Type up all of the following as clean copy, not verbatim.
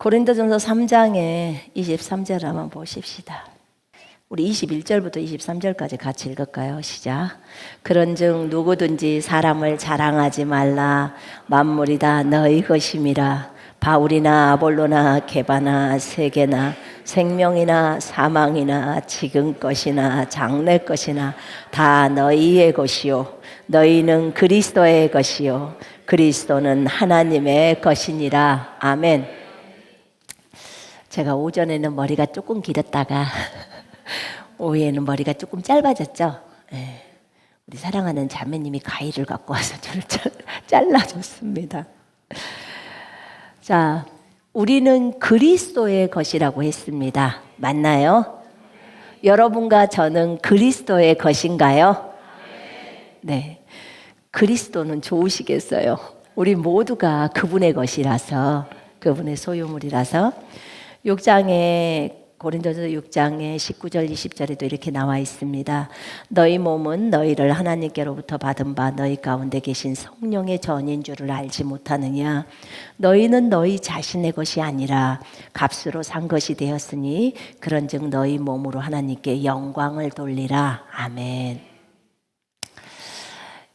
고린도전서 3장에 23절 한번 보십시다. 우리 21절부터 23절까지 같이 읽을까요? 시작. 그런즉 누구든지 사람을 자랑하지 말라. 만물이 다 너희 것임이라. 바울이나 아볼로나 게바나 세계나 생명이나 사망이나 지금 것이나 장래 것이나 다 너희의 것이요 너희는 그리스도의 것이요 그리스도는 하나님의 것이니라. 아멘. 제가 오전에는 머리가 조금 길었다가 오후에는 머리가 조금 짧아졌죠. 네. 우리 사랑하는 자매님이 가위를 갖고 와서 저를 잘라줬습니다. 자, 우리는 그리스도의 것이라고 했습니다. 맞나요? 여러분과 저는 그리스도의 것인가요? 네. 그리스도는 좋으시겠어요. 우리 모두가 그분의 것이라서, 그분의 소유물이라서. 6장에 고린도서 6장의 19절 20절에도 이렇게 나와 있습니다. 너희 몸은 너희를 하나님께로부터 받은 바 너희 가운데 계신 성령의 전인 줄을 알지 못하느냐. 너희는 너희 자신의 것이 아니라 값으로 산 것이 되었으니 그런즉 너희 몸으로 하나님께 영광을 돌리라. 아멘.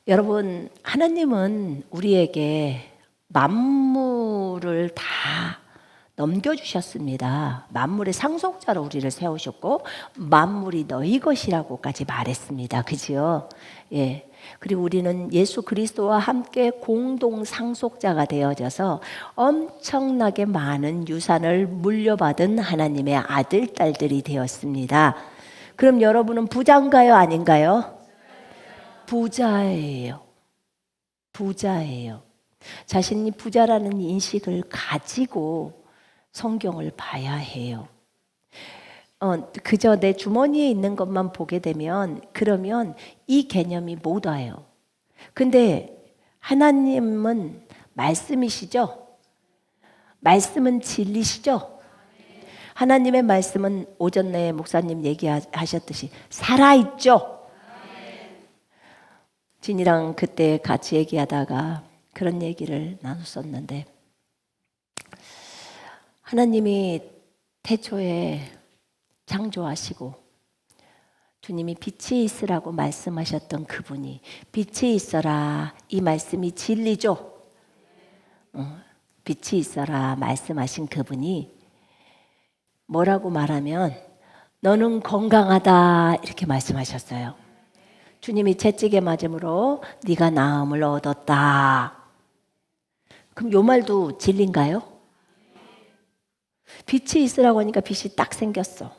여러분, 하나님은 우리에게 만물을 다 넘겨주셨습니다. 만물의 상속자로 우리를 세우셨고 만물이 너희 것이라고까지 말했습니다. 그죠? 예. 그리고 우리는 예수 그리스도와 함께 공동 상속자가 되어져서 엄청나게 많은 유산을 물려받은 하나님의 아들, 딸들이 되었습니다. 그럼 여러분은 부자인가요? 아닌가요? 부자예요. 부자예요. 자신이 부자라는 인식을 가지고 성경을 봐야 해요. 그저 내 주머니에 있는 것만 보게 되면 그러면 이 개념이 못 와요. 근데 하나님은 말씀이시죠? 말씀은 진리시죠? 하나님의 말씀은 오전에 목사님 얘기하셨듯이 살아있죠? 진이랑 그때 같이 얘기하다가 그런 얘기를 나눴었는데 하나님이 태초에 창조하시고 주님이 빛이 있으라고 말씀하셨던 그분이 빛이 있어라 이 말씀이 진리죠. 빛이 있어라 말씀하신 그분이 뭐라고 말하면 너는 건강하다 이렇게 말씀하셨어요. 주님이 채찍에 맞음으로 네가 나음을 얻었다. 그럼 요 말도 진리인가요? 빛이 있으라고 하니까 빛이 딱 생겼어.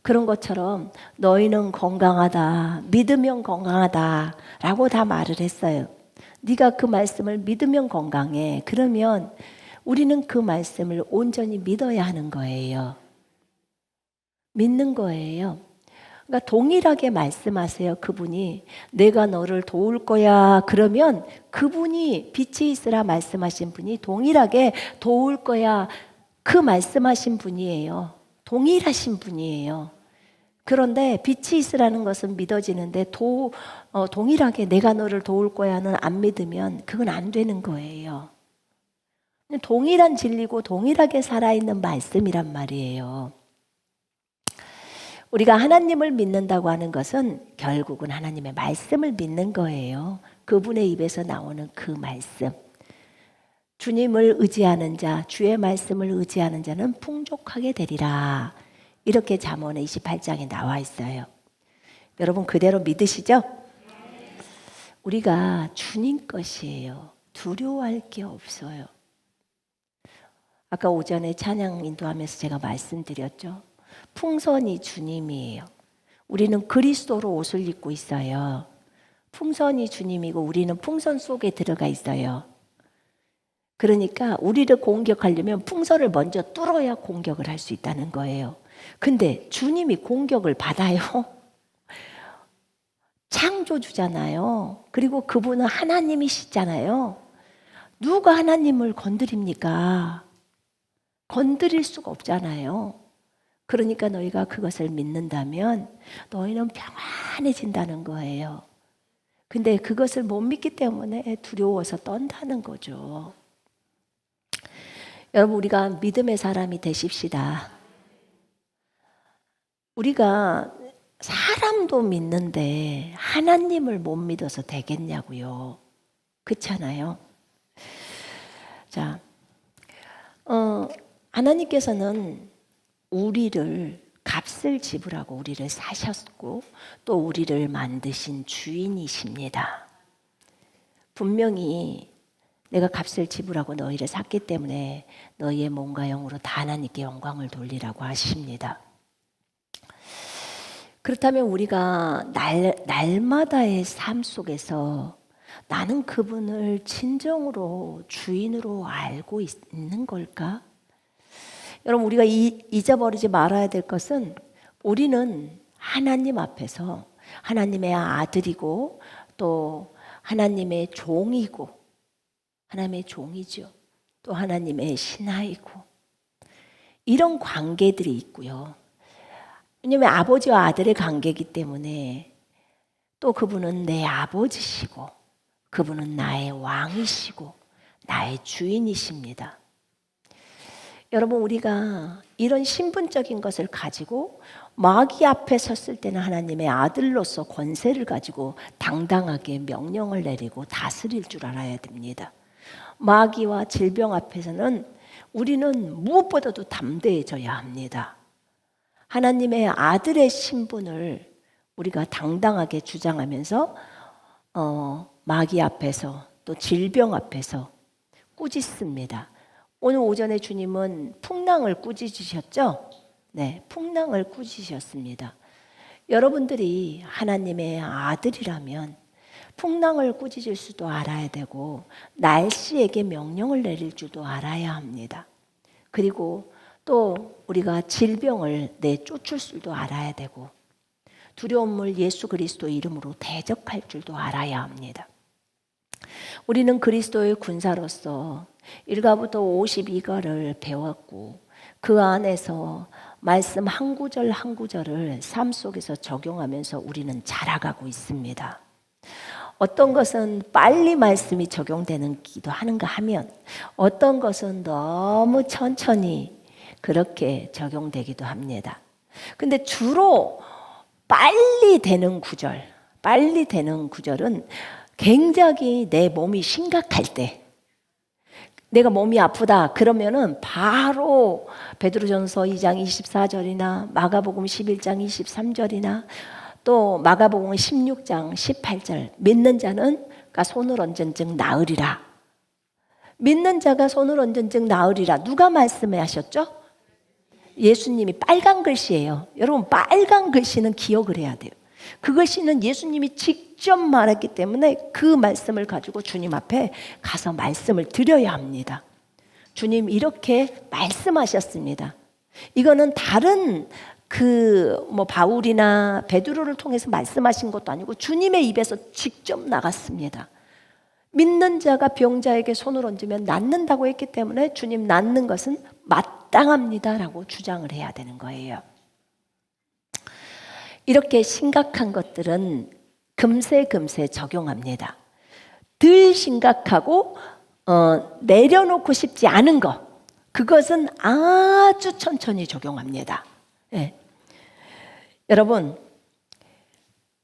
그런 것처럼 너희는 건강하다, 믿으면 건강하다 라고 다 말을 했어요. 네가 그 말씀을 믿으면 건강해. 그러면 우리는 그 말씀을 온전히 믿어야 하는 거예요. 믿는 거예요. 그러니까 동일하게 말씀하세요. 그분이 내가 너를 도울 거야. 그러면 그분이 빛이 있으라 말씀하신 분이 동일하게 도울 거야. 그 말씀하신 분이에요. 동일하신 분이에요. 그런데 빛이 있으라는 것은 믿어지는데 동일하게 내가 너를 도울 거야는 안 믿으면 그건 안 되는 거예요. 동일한 진리고 동일하게 살아있는 말씀이란 말이에요. 우리가 하나님을 믿는다고 하는 것은 결국은 하나님의 말씀을 믿는 거예요. 그분의 입에서 나오는 그 말씀. 주님을 의지하는 자, 주의 말씀을 의지하는 자는 풍족하게 되리라. 이렇게 잠언의 28장에 나와 있어요. 여러분 그대로 믿으시죠? 우리가 주님 것이에요. 두려워할 게 없어요. 아까 오전에 찬양 인도하면서 제가 말씀드렸죠. 풍선이 주님이에요. 우리는 그리스도로 옷을 입고 있어요. 풍선이 주님이고 우리는 풍선 속에 들어가 있어요. 그러니까 우리를 공격하려면 풍선을 먼저 뚫어야 공격을 할 수 있다는 거예요. 근데 주님이 공격을 받아요. 창조주잖아요. 그리고 그분은 하나님이시잖아요. 누가 하나님을 건드립니까? 건드릴 수가 없잖아요. 그러니까 너희가 그것을 믿는다면 너희는 평안해진다는 거예요. 근데 그것을 못 믿기 때문에 두려워서 떤다는 거죠. 여러분, 우리가 믿음의 사람이 되십시다. 우리가 사람도 믿는데 하나님을 못 믿어서 되겠냐고요. 그렇잖아요. 자, 하나님께서는 우리를 값을 지불하고 우리를 사셨고 또 우리를 만드신 주인이십니다. 분명히 내가 값을 지불하고 너희를 샀기 때문에 너희의 몸과 영으로 다 하나님께 영광을 돌리라고 하십니다. 그렇다면 우리가 날마다의 삶 속에서 나는 그분을 진정으로 주인으로 알고 있는 걸까? 여러분, 우리가 잊어버리지 말아야 될 것은 우리는 하나님 앞에서 하나님의 아들이고 또 하나님의 종이고 하나님의 종이죠. 또 하나님의 신하이고 이런 관계들이 있고요. 왜냐하면 아버지와 아들의 관계이기 때문에 또 그분은 내 아버지시고 그분은 나의 왕이시고 나의 주인이십니다. 여러분, 우리가 이런 신분적인 것을 가지고 마귀 앞에 섰을 때는 하나님의 아들로서 권세를 가지고 당당하게 명령을 내리고 다스릴 줄 알아야 됩니다. 마귀와 질병 앞에서는 우리는 무엇보다도 담대해져야 합니다. 하나님의 아들의 신분을 우리가 당당하게 주장하면서 마귀 앞에서 또 질병 앞에서 꾸짖습니다. 오늘 오전에 주님은 풍랑을 꾸짖으셨죠? 네, 풍랑을 꾸짖으셨습니다. 여러분들이 하나님의 아들이라면 풍랑을 꾸짖을 수도 알아야 되고 날씨에게 명령을 내릴 줄도 알아야 합니다. 그리고 또 우리가 질병을 내쫓을 줄도 알아야 되고 두려운 물 예수 그리스도 이름으로 대적할 줄도 알아야 합니다. 우리는 그리스도의 군사로서 1가부터 52가를 배웠고 그 안에서 말씀 한 구절 한 구절을 삶 속에서 적용하면서 우리는 자라가고 있습니다. 어떤 것은 빨리 말씀이 적용되는 기도하는가 하면 어떤 것은 너무 천천히 그렇게 적용되기도 합니다. 근데 주로 빨리 되는 구절은 굉장히 내 몸이 심각할 때 내가 몸이 아프다 그러면은 바로 베드로전서 2장 24절이나 마가복음 11장 23절이나 또 마가복음 16장 18절 믿는 자는 손을 얹은 즉 나으리라. 믿는 자가 손을 얹은 즉 나으리라. 누가 말씀하셨죠? 예수님이. 빨간 글씨예요. 여러분, 빨간 글씨는 기억을 해야 돼요. 그 글씨는 예수님이 직접 말했기 때문에 그 말씀을 가지고 주님 앞에 가서 말씀을 드려야 합니다. 주님 이렇게 말씀하셨습니다. 이거는 다른 바울이나 베드로를 통해서 말씀하신 것도 아니고 주님의 입에서 직접 나갔습니다. 믿는 자가 병자에게 손을 얹으면 낫는다고 했기 때문에 주님 낫는 것은 마땅합니다라고 주장을 해야 되는 거예요. 이렇게 심각한 것들은 금세 적용합니다. 덜 심각하고 내려놓고 싶지 않은 것, 그것은 아주 천천히 적용합니다. 네. 여러분,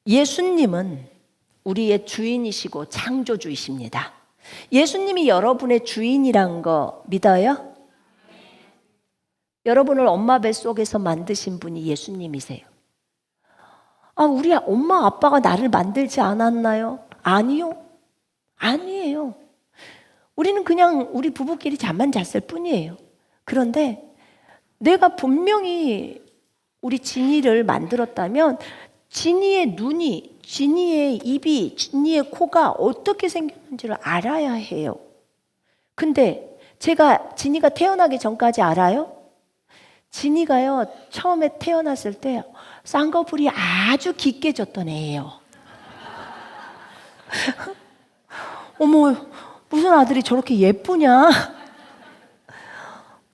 예수님은 우리의 주인이시고 창조주이십니다. 예수님이 여러분의 주인이란 거 믿어요? 여러분을 엄마 뱃속에서 만드신 분이 예수님이세요. 우리 엄마 아빠가 나를 만들지 않았나요? 아니요. 아니에요. 우리는 그냥 우리 부부끼리 잠만 잤을 뿐이에요. 그런데 내가 분명히 우리 진이를 만들었다면 진이의 눈이, 진이의 입이, 진이의 코가 어떻게 생겼는지를 알아야 해요. 근데 제가 진이가 태어나기 전까지 알아요? 진이가요, 처음에 태어났을 때 쌍꺼풀이 아주 깊게 졌던 애예요. 어머, 무슨 아들이 저렇게 예쁘냐?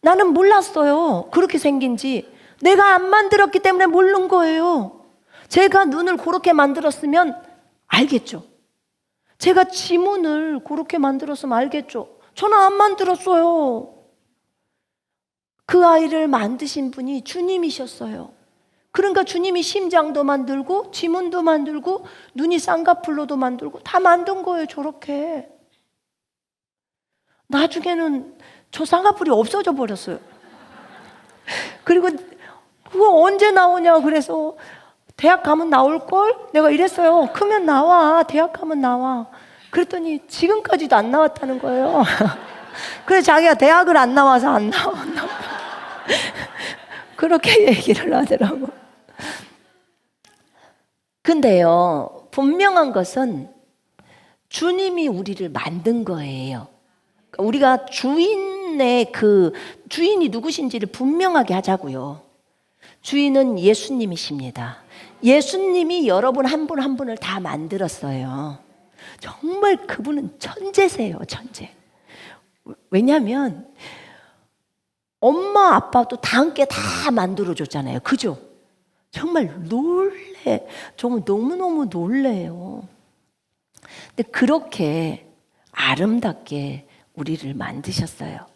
나는 몰랐어요. 그렇게 생긴지. 내가 안 만들었기 때문에 모르는 거예요. 제가 눈을 그렇게 만들었으면 알겠죠. 제가 지문을 그렇게 만들었으면 알겠죠. 저는 안 만들었어요. 그 아이를 만드신 분이 주님이셨어요. 그러니까 주님이 심장도 만들고 지문도 만들고 눈이 쌍꺼풀로도 만들고 다 만든 거예요. 저렇게. 나중에는 저 쌍꺼풀이 없어져 버렸어요. 그리고 그거 언제 나오냐 그래서 대학 가면 나올걸? 내가 이랬어요. 크면 나와. 대학 가면 나와. 그랬더니 지금까지도 안 나왔다는 거예요. 그래서 자기가 대학을 안 나와서 안 나왔나 봐. 그렇게 얘기를 하더라고. 근데요, 분명한 것은 주님이 우리를 만든 거예요. 우리가 주인의 주인이 누구신지를 분명하게 하자고요. 주인은 예수님이십니다. 예수님이 여러분 한 분 한 분을 다 만들었어요. 정말 그분은 천재세요, 천재. 왜냐하면 엄마 아빠도 다 함께 다 만들어줬잖아요. 그죠? 정말 정말 너무너무 놀래요. 근데 그렇게 아름답게 우리를 만드셨어요.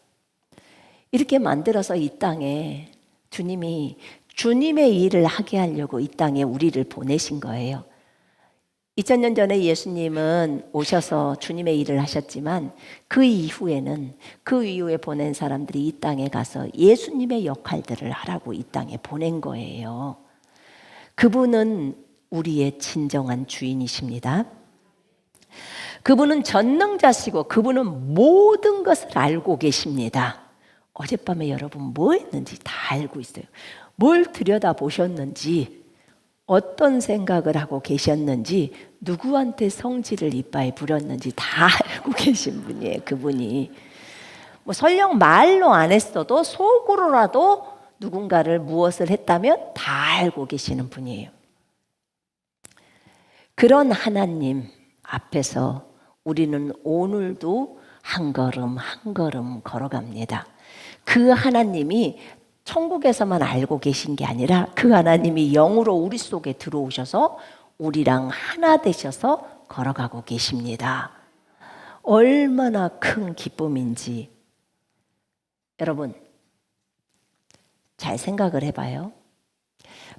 이렇게 만들어서 이 땅에 주님이 주님의 일을 하게 하려고 이 땅에 우리를 보내신 거예요. 2000년 전에 예수님은 오셔서 주님의 일을 하셨지만 그 이후에 보낸 사람들이 이 땅에 가서 예수님의 역할들을 하라고 이 땅에 보낸 거예요. 그분은 우리의 진정한 주인이십니다. 그분은 전능자시고 그분은 모든 것을 알고 계십니다. 어젯밤에 여러분 뭐 했는지 다 알고 있어요. 뭘 들여다보셨는지, 어떤 생각을 하고 계셨는지, 누구한테 성질을 이빠이 부렸는지 다 알고 계신 분이에요. 그분이 뭐 설령 말로 안 했어도 속으로라도 누군가를 무엇을 했다면 다 알고 계시는 분이에요. 그런 하나님 앞에서 우리는 오늘도 한 걸음 한 걸음 걸어갑니다. 그 하나님이 천국에서만 알고 계신 게 아니라 그 하나님이 영으로 우리 속에 들어오셔서 우리랑 하나 되셔서 걸어가고 계십니다. 얼마나 큰 기쁨인지 여러분 잘 생각을 해봐요.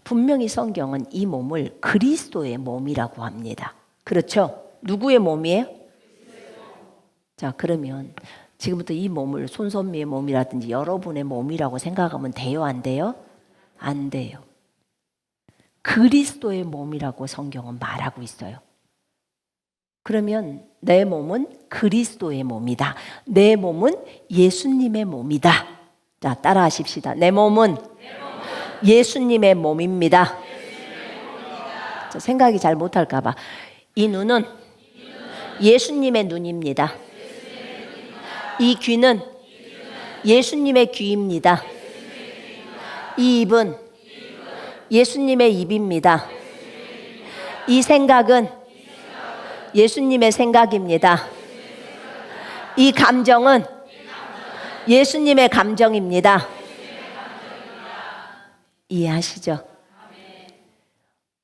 분명히 성경은 이 몸을 그리스도의 몸이라고 합니다. 그렇죠? 누구의 몸이에요? 자, 그러면 지금부터 이 몸을 손선미의 몸이라든지 여러분의 몸이라고 생각하면 돼요? 안 돼요? 안 돼요. 그리스도의 몸이라고 성경은 말하고 있어요. 그러면 내 몸은 그리스도의 몸이다. 내 몸은 예수님의 몸이다. 자, 따라 하십시다. 내 몸은 예수님의 몸입니다. 자, 생각이 잘 못할까 봐. 이 눈은 예수님의 눈입니다. 이 귀는 예수님의 귀입니다. 이 입은 예수님의 입입니다. 이 생각은 예수님의 생각입니다. 이 감정은 예수님의 감정입니다. 이해하시죠?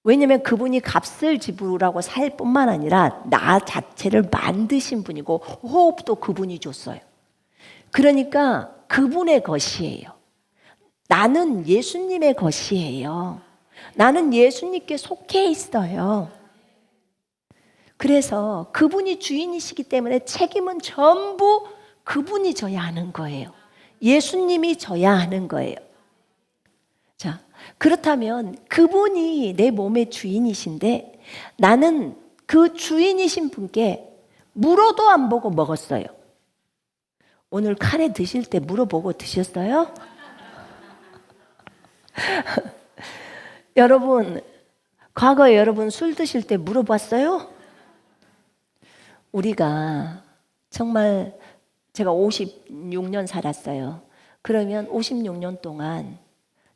왜냐하면 그분이 값을 지불하고 살 뿐만 아니라 나 자체를 만드신 분이고 호흡도 그분이 줬어요. 그러니까 그분의 것이에요. 나는 예수님의 것이에요. 나는 예수님께 속해 있어요. 그래서 그분이 주인이시기 때문에 책임은 전부 그분이 져야 하는 거예요. 예수님이 져야 하는 거예요. 자, 그렇다면 그분이 내 몸의 주인이신데 나는 그 주인이신 분께 물어도 안 보고 먹었어요. 오늘 카레 드실 때 물어보고 드셨어요? 여러분, 과거에 여러분 술 드실 때 물어봤어요? 우리가 정말 제가 56년 살았어요. 그러면 56년 동안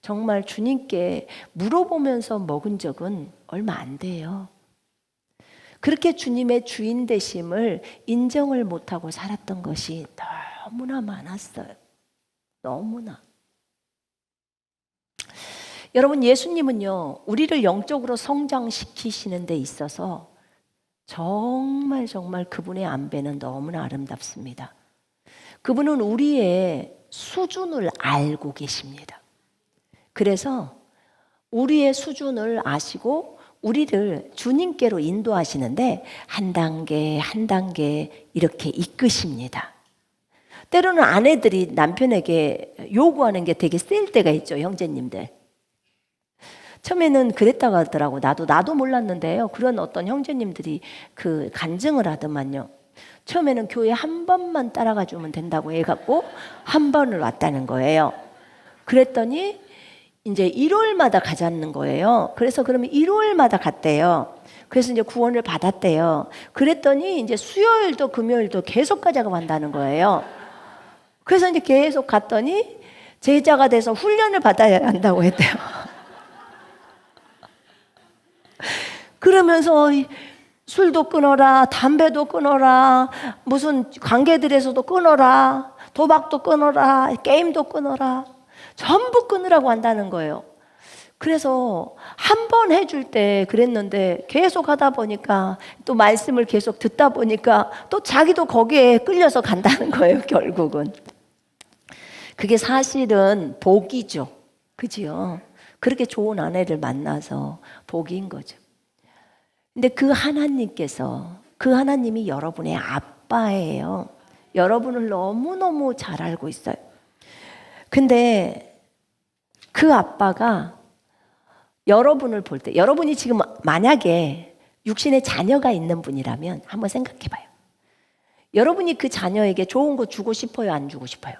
정말 주님께 물어보면서 먹은 적은 얼마 안 돼요. 그렇게 주님의 주인 되심을 인정을 못하고 살았던 것이 너무나 많았어요. 너무나. 여러분, 예수님은요, 우리를 영적으로 성장시키시는 데 있어서 정말 그분의 안배는 너무나 아름답습니다. 그분은 우리의 수준을 알고 계십니다. 그래서 우리의 수준을 아시고 우리를 주님께로 인도하시는데 한 단계 한 단계 이렇게 이끄십니다. 때로는 아내들이 남편에게 요구하는 게 되게 셀 때가 있죠, 형제님들. 처음에는 그랬다고 하더라고. 나도 몰랐는데요. 그런 어떤 형제님들이 그 간증을 하더만요. 처음에는 교회 한 번만 따라가 주면 된다고 해갖고 한 번을 왔다는 거예요. 그랬더니 이제 일요일마다 가자는 거예요. 그래서 그러면 일요일마다 갔대요. 그래서 이제 구원을 받았대요. 그랬더니 이제 수요일도 금요일도 계속 가자고 한다는 거예요. 그래서 이제 계속 갔더니 제자가 돼서 훈련을 받아야 한다고 했대요. 그러면서 술도 끊어라, 담배도 끊어라, 무슨 관계들에서도 끊어라, 도박도 끊어라, 게임도 끊어라, 전부 끊으라고 한다는 거예요. 그래서 한 번 해줄 때 그랬는데 계속 하다 보니까 또 말씀을 계속 듣다 보니까 또 자기도 거기에 끌려서 간다는 거예요, 결국은. 그게 사실은 복이죠. 그지요? 그렇게 좋은 아내를 만나서 복인 거죠. 근데 그 하나님께서, 그 하나님이 여러분의 아빠예요. 여러분을 너무너무 잘 알고 있어요. 근데 그 아빠가 여러분을 볼 때, 여러분이 지금 만약에 육신의 자녀가 있는 분이라면 한번 생각해 봐요. 여러분이 그 자녀에게 좋은 거 주고 싶어요? 안 주고 싶어요?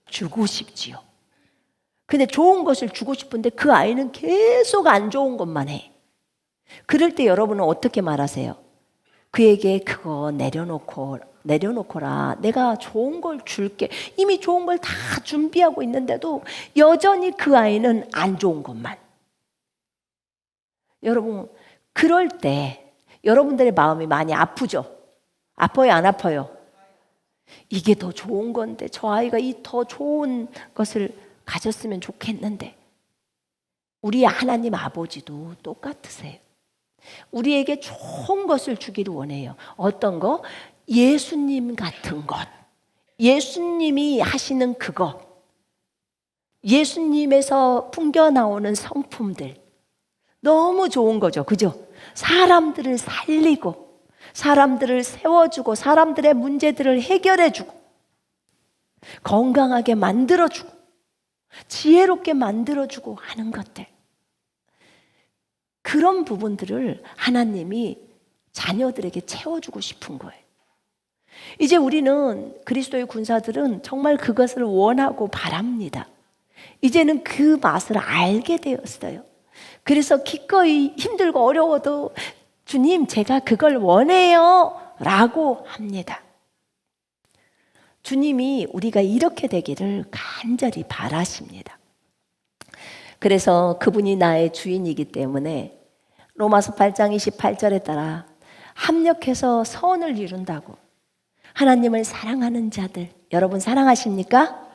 주고 싶지요. 근데 좋은 것을 주고 싶은데 그 아이는 계속 안 좋은 것만 해. 그럴 때 여러분은 어떻게 말하세요? 그에게 그거 내려놓거라. 내가 좋은 걸 줄게. 이미 좋은 걸 다 준비하고 있는데도 여전히 그 아이는 안 좋은 것만. 여러분, 그럴 때 여러분들의 마음이 많이 아프죠? 아파요, 안 아파요? 이게 더 좋은 건데, 저 아이가 이 더 좋은 것을 가졌으면 좋겠는데. 우리 하나님 아버지도 똑같으세요. 우리에게 좋은 것을 주기를 원해요. 어떤 거? 예수님 같은 것. 예수님이 하시는 그것. 예수님에서 풍겨나오는 성품들. 너무 좋은 거죠. 그죠? 사람들을 살리고, 사람들을 세워주고, 사람들의 문제들을 해결해주고, 건강하게 만들어주고, 지혜롭게 만들어주고 하는 것들. 그런 부분들을 하나님이 자녀들에게 채워주고 싶은 거예요. 이제 우리는 그리스도의 군사들은 정말 그것을 원하고 바랍니다. 이제는 그 맛을 알게 되었어요. 그래서 기꺼이 힘들고 어려워도 주님, 제가 그걸 원해요 라고 합니다. 주님이 우리가 이렇게 되기를 간절히 바라십니다. 그래서 그분이 나의 주인이기 때문에 로마서 8장 28절에 따라 합력해서 선을 이룬다고. 하나님을 사랑하는 자들, 여러분 사랑하십니까?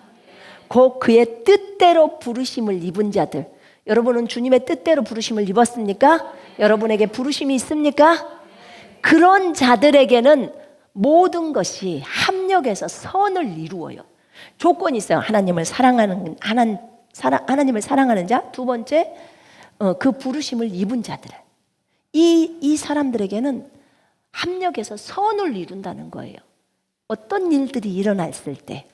곧 그의 뜻대로 부르심을 입은 자들. 여러분은 주님의 뜻대로 부르심을 입었습니까? 여러분에게 부르심이 있습니까? 그런 자들에게는 모든 것이 합력해서 선을 이루어요. 조건이 있어요. 하나님을 사랑하는 자. 두 번째, 그 부르심을 입은 자들. 이 사람들에게는 합력해서 선을 이룬다는 거예요. 어떤 일들이 일어났을 때,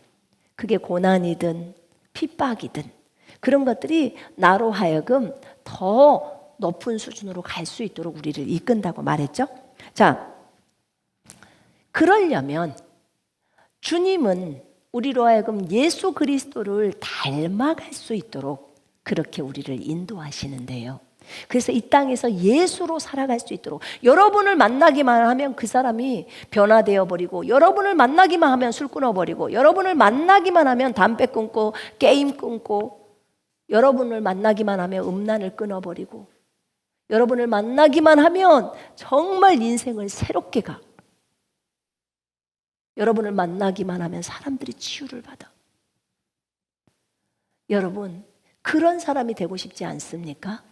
그게 고난이든 핍박이든 그런 것들이 나로 하여금 더 높은 수준으로 갈 수 있도록 우리를 이끈다고 말했죠. 자, 그러려면 주님은 우리로 하여금 예수 그리스도를 닮아갈 수 있도록 그렇게 우리를 인도하시는데요. 그래서 이 땅에서 예수로 살아갈 수 있도록, 여러분을 만나기만 하면 그 사람이 변화되어 버리고, 여러분을 만나기만 하면 술 끊어버리고, 여러분을 만나기만 하면 담배 끊고 게임 끊고, 여러분을 만나기만 하면 음란을 끊어버리고, 여러분을 만나기만 하면 정말 인생을 새롭게 가. 여러분을 만나기만 하면 사람들이 치유를 받아. 여러분, 그런 사람이 되고 싶지 않습니까?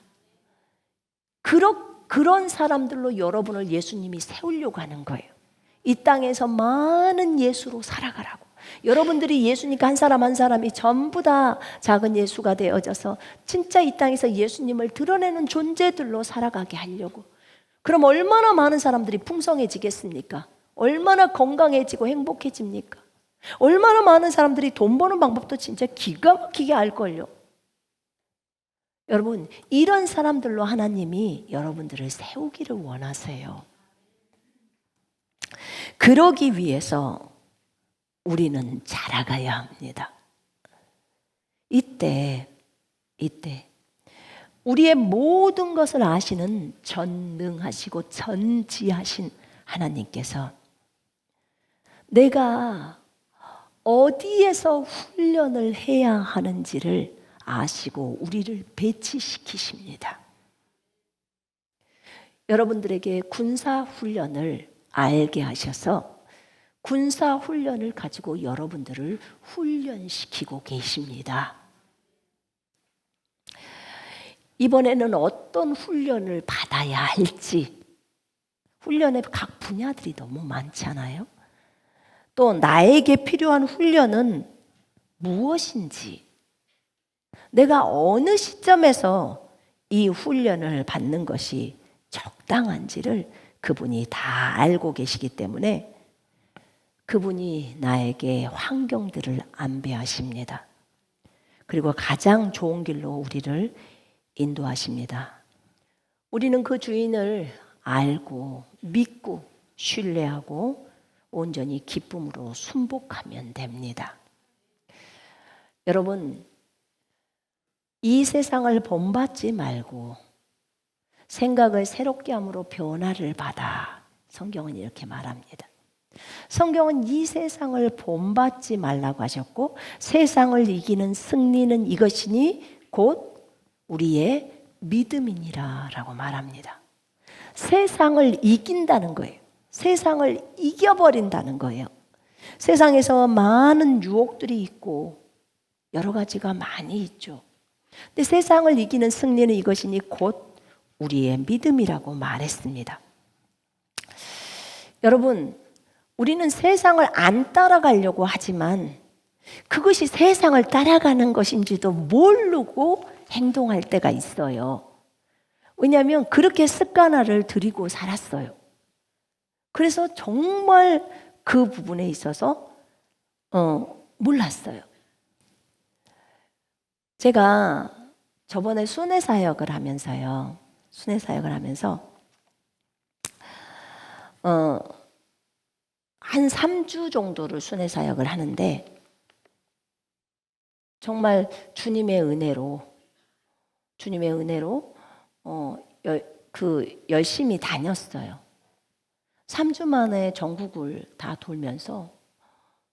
그런 사람들로 여러분을 예수님이 세우려고 하는 거예요. 이 땅에서 많은 예수로 살아가라고. 여러분들이 예수니까 한 사람 한 사람이 전부 다 작은 예수가 되어져서 진짜 이 땅에서 예수님을 드러내는 존재들로 살아가게 하려고. 그럼 얼마나 많은 사람들이 풍성해지겠습니까? 얼마나 건강해지고 행복해집니까? 얼마나 많은 사람들이 돈 버는 방법도 진짜 기가 막히게 알걸요. 여러분, 이런 사람들로 하나님이 여러분들을 세우기를 원하세요. 그러기 위해서 우리는 자라가야 합니다. 이때 우리의 모든 것을 아시는 전능하시고 전지하신 하나님께서 내가 어디에서 훈련을 해야 하는지를 아시고 우리를 배치시키십니다. 여러분들에게 군사 훈련을 알게 하셔서 군사 훈련을 가지고 여러분들을 훈련시키고 계십니다. 이번에는 어떤 훈련을 받아야 할지, 훈련의 각 분야들이 너무 많잖아요. 또 나에게 필요한 훈련은 무엇인지, 내가 어느 시점에서 이 훈련을 받는 것이 적당한지를 그분이 다 알고 계시기 때문에 그분이 나에게 환경들을 안배하십니다. 그리고 가장 좋은 길로 우리를 인도하십니다. 우리는 그 주인을 알고 믿고 신뢰하고 온전히 기쁨으로 순복하면 됩니다. 여러분, 이 세상을 본받지 말고 생각을 새롭게 함으로 변화를 받아. 성경은 이렇게 말합니다. 성경은 이 세상을 본받지 말라고 하셨고 세상을 이기는 승리는 이것이니 곧 우리의 믿음이니라 라고 말합니다. 세상을 이긴다는 거예요. 세상을 이겨버린다는 거예요. 세상에서 많은 유혹들이 있고 여러 가지가 많이 있죠. 근데 세상을 이기는 승리는 이것이니 곧 우리의 믿음이라고 말했습니다. 여러분, 우리는 세상을 안 따라가려고 하지만 그것이 세상을 따라가는 것인지도 모르고 행동할 때가 있어요. 왜냐하면 그렇게 습관화를 들이고 살았어요. 그래서 정말 그 부분에 있어서 몰랐어요. 제가 저번에 순회 사역을 하면서 한 3주 정도를 순회 사역을 하는데 정말 주님의 은혜로 열심히 다녔어요. 3주 만에 전국을 다 돌면서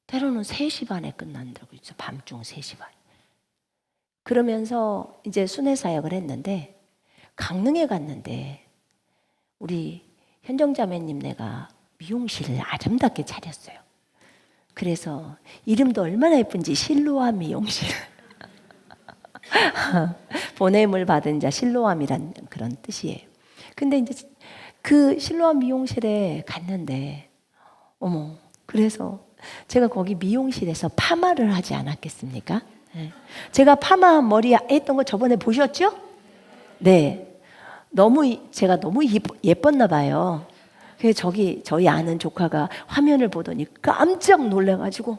때로는 3시 반에 끝난 적도 있어요. 밤중 3시 반. 그러면서 이제 순회 사역을 했는데 강릉에 갔는데 우리 현정자매님네가 미용실을 아름답게 차렸어요. 그래서 이름도 얼마나 예쁜지 실로암 미용실. 보냄을 받은 자 실로암이란 그런 뜻이에요. 근데 이제 그 실로암 미용실에 갔는데 그래서 제가 거기 미용실에서 파마를 하지 않았겠습니까? 네. 제가 파마 머리 했던 거 저번에 보셨죠? 네. 제가 너무 예뻤나 봐요. 그래서 저희 아는 조카가 화면을 보더니 깜짝 놀래가지고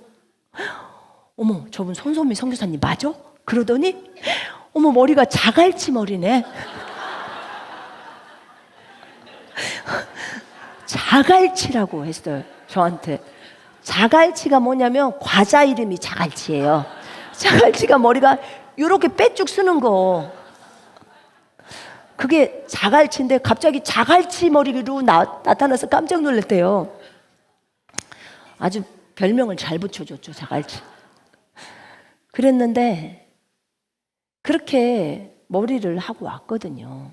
저분 손소미 선교사님 맞아? 그러더니 머리가 자갈치 머리네. 자갈치라고 했어요. 저한테. 자갈치가 뭐냐면 과자 이름이 자갈치예요. 자갈치가 머리가 이렇게 빼쭉 쓰는 거. 그게 자갈치인데 갑자기 자갈치 머리로 나타나서 깜짝 놀랐대요. 아주 별명을 잘 붙여줬죠, 자갈치. 그랬는데 그렇게 머리를 하고 왔거든요.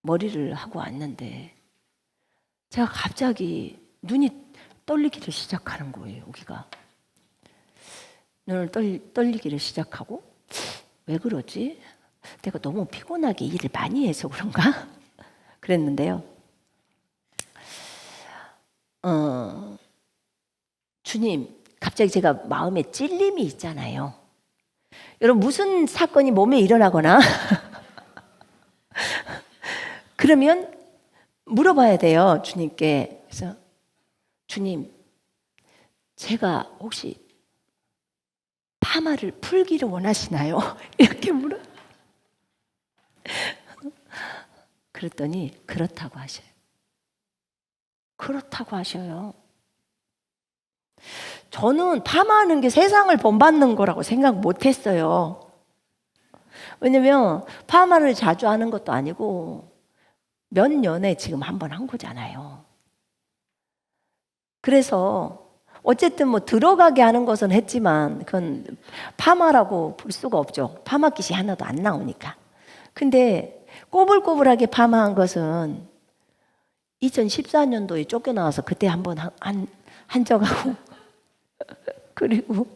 머리를 하고 왔는데 제가 갑자기 눈이 떨리기를 시작하는 거예요. 여기가 눈을 떨리기를 시작하고 왜 그러지? 내가 너무 피곤하게 일을 많이 해서 그런가? 그랬는데요. 주님, 갑자기 제가 마음에 찔림이 있잖아요. 여러분 무슨 사건이 몸에 일어나거나 그러면 물어봐야 돼요, 주님께. 그래서 주님, 제가 혹시 파마를 풀기를 원하시나요? 이렇게 물어. 그랬더니 그렇다고 하셔요. 그렇다고 하셔요. 저는 파마하는 게 세상을 본받는 거라고 생각 못 했어요. 왜냐면 파마를 자주 하는 것도 아니고 몇 년에 지금 한 번 한 거잖아요. 그래서 어쨌든 뭐 들어가게 하는 것은 했지만 그건 파마라고 볼 수가 없죠. 파마깃이 하나도 안 나오니까. 근데 꼬불꼬불하게 파마한 것은 2014년도에 쫓겨나와서 그때 한 번 한 적하고 그리고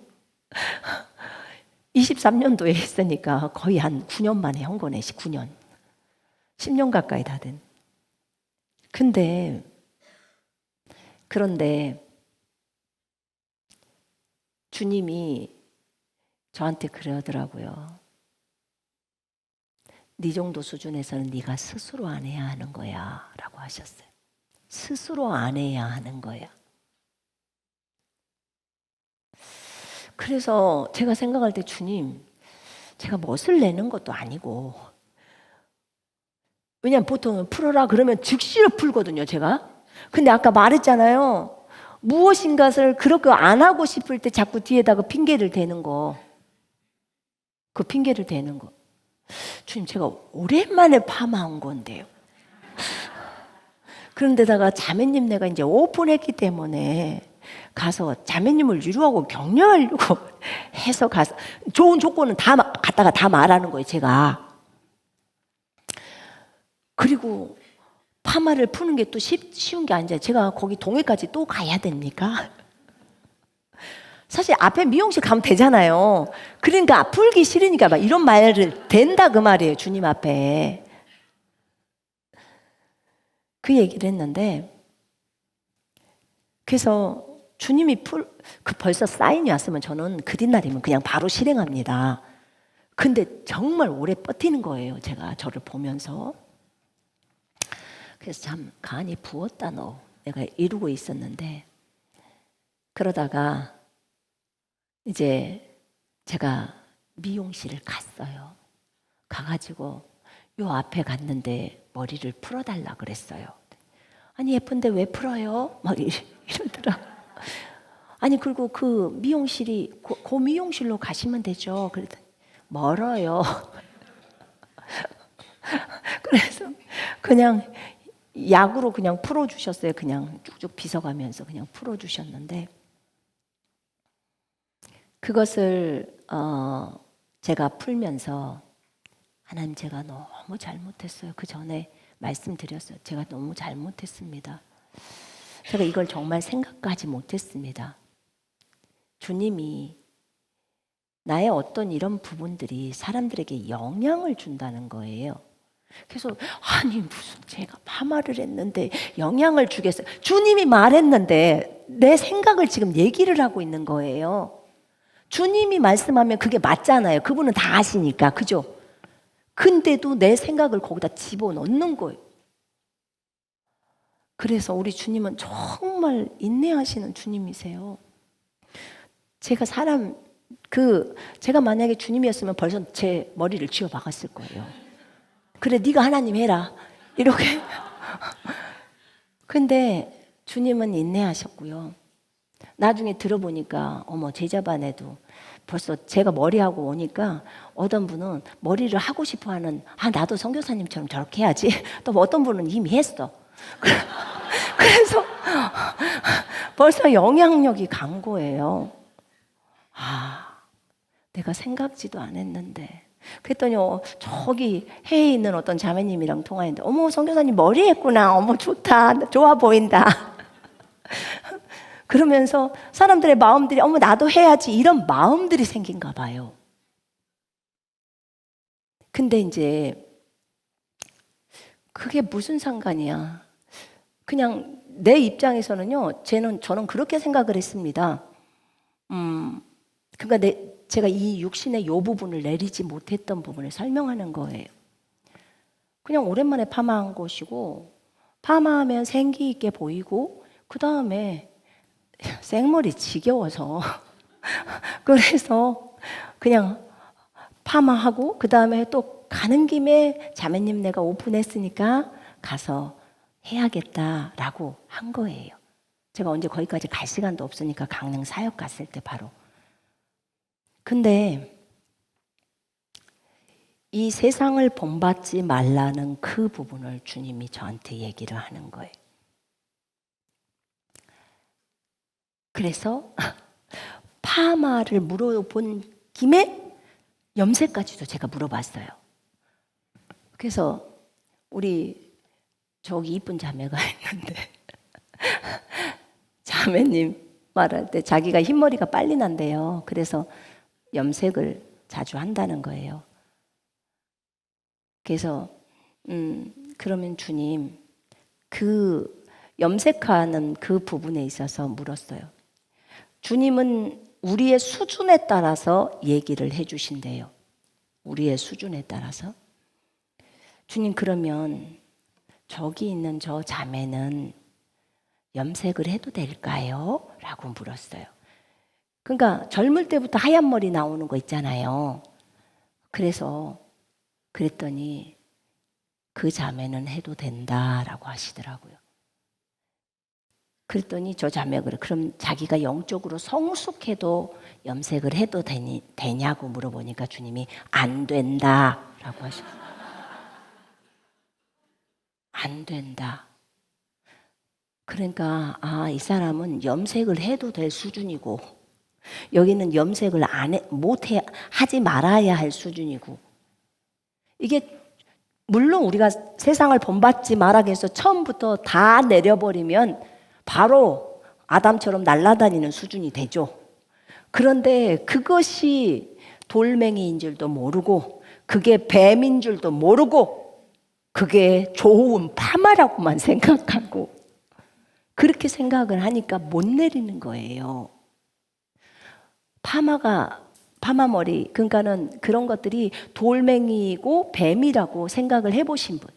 23년도에 했으니까 거의 한 9년 만에 한 거네. 9년. 10년 가까이 다 된. 그런데 주님이 저한테 그러더라고요. 네 정도 수준에서는 네가 스스로 안 해야 하는 거야 라고 하셨어요. 스스로 안 해야 하는 거야. 그래서 제가 생각할 때 주님, 제가 멋을 내는 것도 아니고, 왜냐면 보통 풀어라 그러면 즉시로 풀거든요, 제가. 근데 아까 말했잖아요. 무엇인가를 그렇게 안 하고 싶을 때 자꾸 뒤에다가 핑계를 대는 거. 그 핑계를 대는 거. 주님, 제가 오랜만에 파마한 건데요. 그런데다가 자매님 내가 이제 오픈했기 때문에 가서 자매님을 위로하고 격려하려고 해서 가서 좋은 조건은 다 갖다가 다 말하는 거예요, 제가. 그리고 파마를 푸는 게 또 쉬운 게 아니잖아요. 제가 거기 동해까지 또 가야 됩니까? 사실 앞에 미용실 가면 되잖아요. 그러니까 풀기 싫으니까 막 이런 말을 된다 그 말이에요, 주님 앞에. 그 얘기를 했는데, 그래서 주님이 벌써 사인이 왔으면 저는 그 뒷날이면 그냥 바로 실행합니다. 근데 정말 오래 버티는 거예요, 제가 저를 보면서. 그래서 참 간이 부었다 너. 내가 이루고 있었는데 그러다가 이제 제가 미용실을 갔어요. 가가지고 요 앞에 갔는데 머리를 풀어달라 그랬어요. 아니 예쁜데 왜 풀어요? 막 이러더라. 아니 그리고 그 미용실이 그 미용실로 가시면 되죠. 그랬더니 멀어요. 그래서 그냥 약으로 그냥 풀어주셨어요. 그냥 쭉쭉 빗어가면서 그냥 풀어주셨는데 그것을 제가 풀면서 하나님 제가 너무 잘못했어요. 그 전에 말씀드렸어요. 제가 너무 잘못했습니다. 제가 이걸 정말 생각하지 못했습니다. 주님이 나의 어떤 이런 부분들이 사람들에게 영향을 준다는 거예요. 그래서 아니 무슨 제가 파마를 했는데 영향을 주겠어요. 주님이 말했는데 내 생각을 지금 얘기를 하고 있는 거예요. 주님이 말씀하면 그게 맞잖아요. 그분은 다 아시니까. 그죠? 근데도 내 생각을 거기다 집어넣는 거예요. 그래서 우리 주님은 정말 인내하시는 주님이세요. 제가 제가 만약에 주님이었으면 벌써 제 머리를 쥐어 박았을 거예요. 그래 네가 하나님 해라 이렇게. 근데 주님은 인내하셨고요. 나중에 들어보니까 어머 제자반에도 벌써 제가 머리하고 오니까 어떤 분은 머리를 하고 싶어하는 나도 선교사님처럼 저렇게 해야지. 또 어떤 분은 이미 했어. 그래서 벌써 영향력이 간 거예요. 내가 생각지도 안 했는데. 그랬더니 저기 해에 있는 어떤 자매님이랑 통화했는데 어머 선교사님 머리 했구나. 어머 좋다. 좋아 보인다. 그러면서 사람들의 마음들이 어머 나도 해야지 이런 마음들이 생긴가 봐요. 근데 이제 그게 무슨 상관이야. 그냥 내 입장에서는요. 저는 그렇게 생각을 했습니다. 그러니까 제가 이 육신의 요 부분을 내리지 못했던 부분을 설명하는 거예요. 그냥 오랜만에 파마한 것이고, 파마하면 생기 있게 보이고, 그 다음에 생머리 지겨워서 그래서 그냥 파마하고, 그 다음에 또 가는 김에 자매님 내가 오픈했으니까 가서 해야겠다라고 한 거예요. 제가 언제 거기까지 갈 시간도 없으니까 강릉 사역 갔을 때 바로. 근데 이 세상을 본받지 말라는 그 부분을 주님이 저한테 얘기를 하는 거예요. 그래서 파마를 물어본 김에 염색까지도 제가 물어봤어요. 그래서 우리 저기 이쁜 자매가 있는데 자매님 말할 때 자기가 흰머리가 빨리 난대요. 그래서 염색을 자주 한다는 거예요. 그래서 그러면 주님, 그 염색하는 그 부분에 있어서 물었어요. 주님은 우리의 수준에 따라서 얘기를 해주신대요. 우리의 수준에 따라서. 주님, 그러면 저기 있는 저 자매는 염색을 해도 될까요? 라고 물었어요. 그러니까 젊을 때부터 하얀 머리 나오는 거 있잖아요. 그랬더니 그 자매는 해도 된다라고 하시더라고요. 그랬더니 저 자매가 그래, 그럼 자기가 영적으로 성숙해도 염색을 해도 되냐고 물어보니까 주님이 안 된다라고 하셨어요. 안 된다. 그러니까 이 사람은 염색을 해도 될 수준이고 여기는 염색을 하지 말아야 할 수준이고, 이게 물론 우리가 세상을 본받지 말아게 해서 처음부터 다 내려버리면 바로 아담처럼 날아다니는 수준이 되죠. 그런데 그것이 돌멩이인 줄도 모르고 그게 뱀인 줄도 모르고 그게 좋은 파마라고만 생각하고 그렇게 생각을 하니까 못 내리는 거예요. 파마머리, 그러니까는 그런 것들이 돌멩이고 뱀이라고 생각을 해보신 분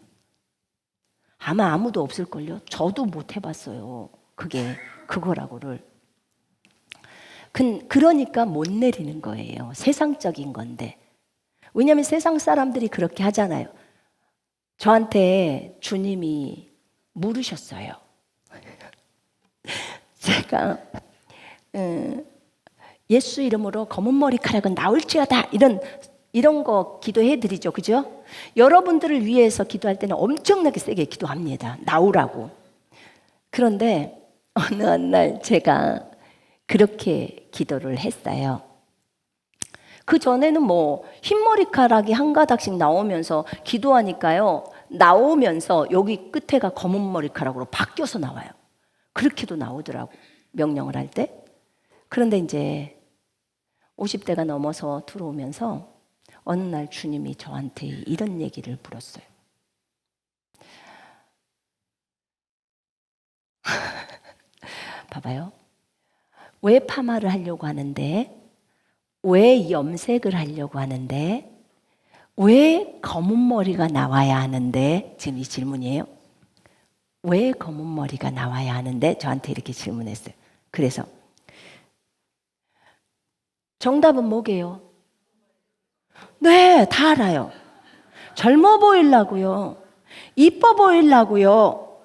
아마 아무도 없을걸요. 저도 못 해봤어요. 그게 그거라고를. 그러니까 못 내리는 거예요. 세상적인 건데. 왜냐하면 세상 사람들이 그렇게 하잖아요. 저한테 주님이 물으셨어요. 제가 예수 이름으로 검은 머리카락은 나올지어다 이런 거 기도해 드리죠. 그죠? 여러분들을 위해서 기도할 때는 엄청나게 세게 기도합니다. 나오라고. 그런데 어느 날 제가 그렇게 기도를 했어요. 그 전에는 흰머리카락이 한 가닥씩 나오면서 기도하니까요. 나오면서 여기 끝에가 검은 머리카락으로 바뀌어서 나와요. 그렇게도 나오더라고. 명령을 할 때. 그런데 이제 50대가 넘어서 들어오면서 어느 날 주님이 저한테 이런 얘기를 물었어요. 봐봐요. 왜 파마를 하려고 하는데? 왜 염색을 하려고 하는데? 왜 검은 머리가 나와야 하는데? 지금 이 질문이에요. 왜 검은 머리가 나와야 하는데? 저한테 이렇게 질문했어요. 그래서 정답은 뭐게요? 네, 다 알아요. 젊어 보이려고요. 이뻐 보이려고요.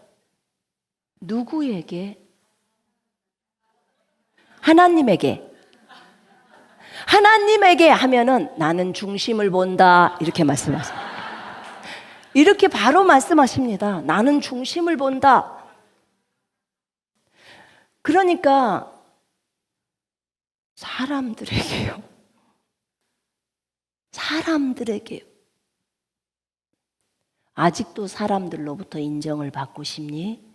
누구에게? 하나님에게. 하나님에게 하면은 나는 중심을 본다 이렇게 말씀하세요. 이렇게 바로 말씀하십니다. 나는 중심을 본다. 그러니까 사람들에게요. 아직도 사람들로부터 인정을 받고 싶니?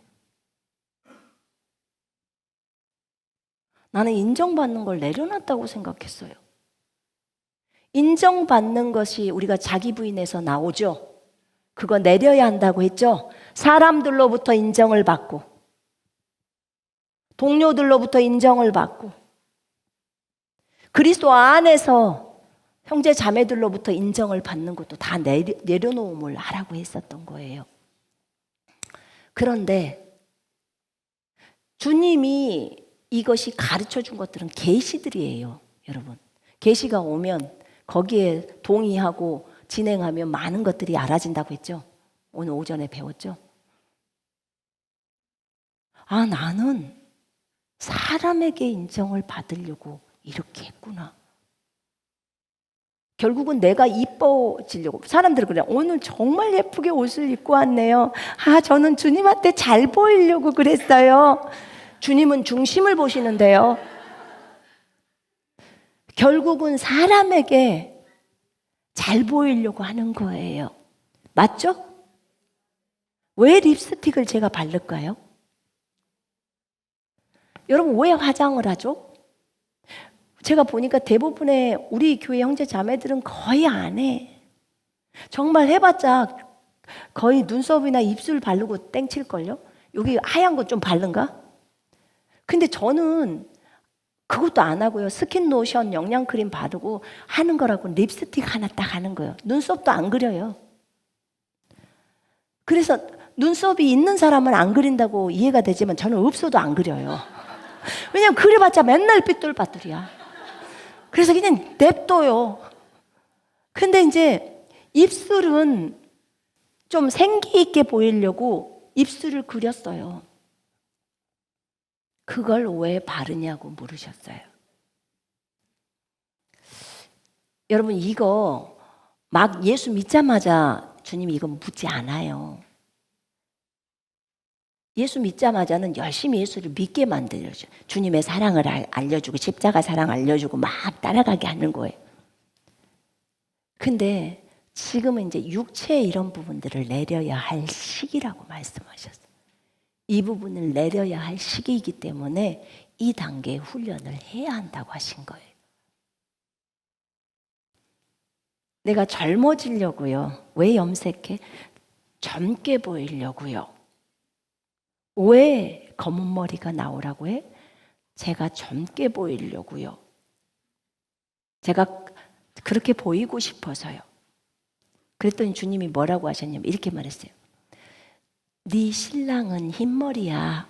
나는 인정받는 걸 내려놨다고 생각했어요. 인정받는 것이 우리가 자기 부인에서 나오죠. 그거 내려야 한다고 했죠. 사람들로부터 인정을 받고 동료들로부터 인정을 받고 그리스도 안에서 형제 자매들로부터 인정을 받는 것도 다 내려놓음을 하라고 했었던 거예요. 그런데 주님이 이것이 가르쳐 준 것들은 계시들이에요, 여러분. 계시가 오면 거기에 동의하고 진행하면 많은 것들이 알아진다고 했죠. 오늘 오전에 배웠죠. 아, 나는 사람에게 인정을 받으려고 이렇게 했구나. 결국은 내가 이뻐지려고. 사람들은 그래, 오늘 정말 예쁘게 옷을 입고 왔네요. 아, 저는 주님한테 잘 보이려고 그랬어요. 주님은 중심을 보시는데요. 결국은 사람에게 잘 보이려고 하는 거예요. 맞죠? 왜 립스틱을 제가 바를까요? 여러분, 왜 화장을 하죠? 제가 보니까 대부분의 우리 교회 형제 자매들은 거의 안 해. 정말 해봤자 거의 눈썹이나 입술 바르고 땡칠걸요? 여기 하얀 거 좀 바른가? 근데 저는 그것도 안 하고요. 스킨 로션, 영양크림 바르고 하는 거라고 립스틱 하나 딱 하는 거예요. 눈썹도 안 그려요. 그래서 눈썹이 있는 사람은 안 그린다고 이해가 되지만 저는 없어도 안 그려요. 왜냐면 그려봤자 맨날 삐뚤빠뚤이야. 그래서 그냥 냅둬요. 근데 이제 입술은 좀 생기 있게 보이려고 입술을 그렸어요. 그걸 왜 바르냐고 물으셨어요. 여러분, 이거 막 예수 믿자마자 주님이 이거 묻지 않아요. 예수 믿자마자는 열심히 예수를 믿게 만들죠. 주님의 사랑을 알려주고 십자가 사랑 알려주고 막 따라가게 하는 거예요. 근데 지금은 이제 육체의 이런 부분들을 내려야 할 시기라고 말씀하셨어요. 이 부분을 내려야 할 시기이기 때문에 이 단계의 훈련을 해야 한다고 하신 거예요. 내가 젊어지려고요. 왜 염색해? 젊게 보이려고요. 왜 검은 머리가 나오라고 해? 제가 젊게 보이려고요. 제가 그렇게 보이고 싶어서요. 그랬더니 주님이 뭐라고 하셨냐면 이렇게 말했어요. 네 신랑은 흰머리야.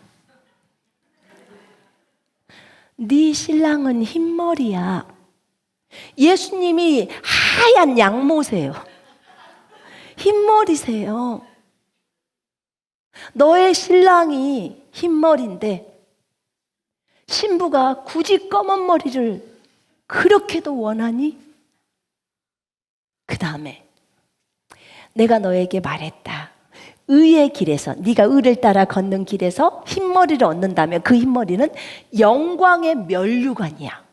네 신랑은 흰머리야. 예수님이 하얀 양모세요. 흰머리세요. 너의 신랑이 흰머리인데 신부가 굳이 검은 머리를 그렇게도 원하니? 그 다음에 내가 너에게 말했다. 의의 길에서, 네가 의를 따라 걷는 길에서 흰머리를 얻는다면 그 흰머리는 영광의 면류관이야.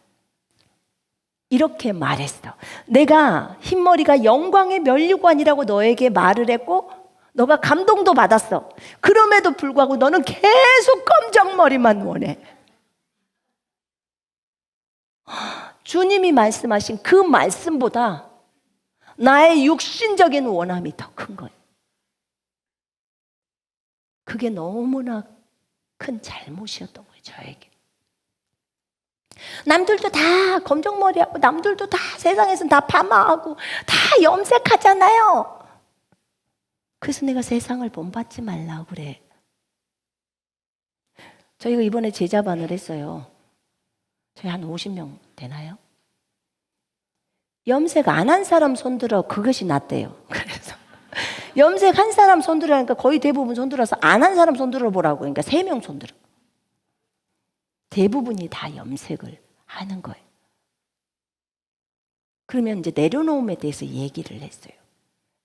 이렇게 말했어. 내가 흰머리가 영광의 면류관이라고 너에게 말을 했고 너가 감동도 받았어. 그럼에도 불구하고 너는 계속 검정머리만 원해. 주님이 말씀하신 그 말씀보다 나의 육신적인 원함이 더 큰 거예요. 그게 너무나 큰 잘못이었던 거예요, 저에게. 남들도 다 검정머리하고 남들도 다 세상에서는 다 파마하고 다 염색하잖아요. 그래서 내가 세상을 본받지 말라고 그래. 저희가 이번에 제자반을 했어요. 저희 한 50명 되나요? 염색 안 한 사람 손들어 그것이 낫대요. 그래서 염색 한 사람 손들으니까 거의 대부분 손들어서 안 한 사람 손들어 보라고. 그러니까 3명 손들어. 대부분이 다 염색을 하는 거예요. 그러면 이제 내려놓음에 대해서 얘기를 했어요.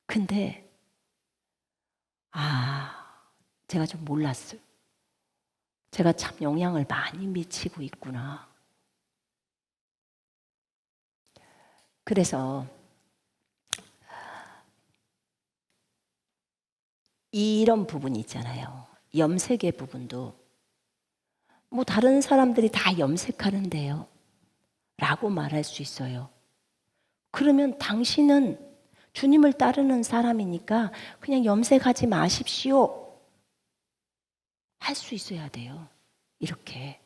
근데 제가 좀 몰랐어요. 제가 참 영향을 많이 미치고 있구나. 그래서 이런 부분이 있잖아요. 염색의 부분도 뭐 다른 사람들이 다 염색하는데요 라고 말할 수 있어요. 그러면 당신은 주님을 따르는 사람이니까 그냥 염색하지 마십시오 할 수 있어야 돼요. 이렇게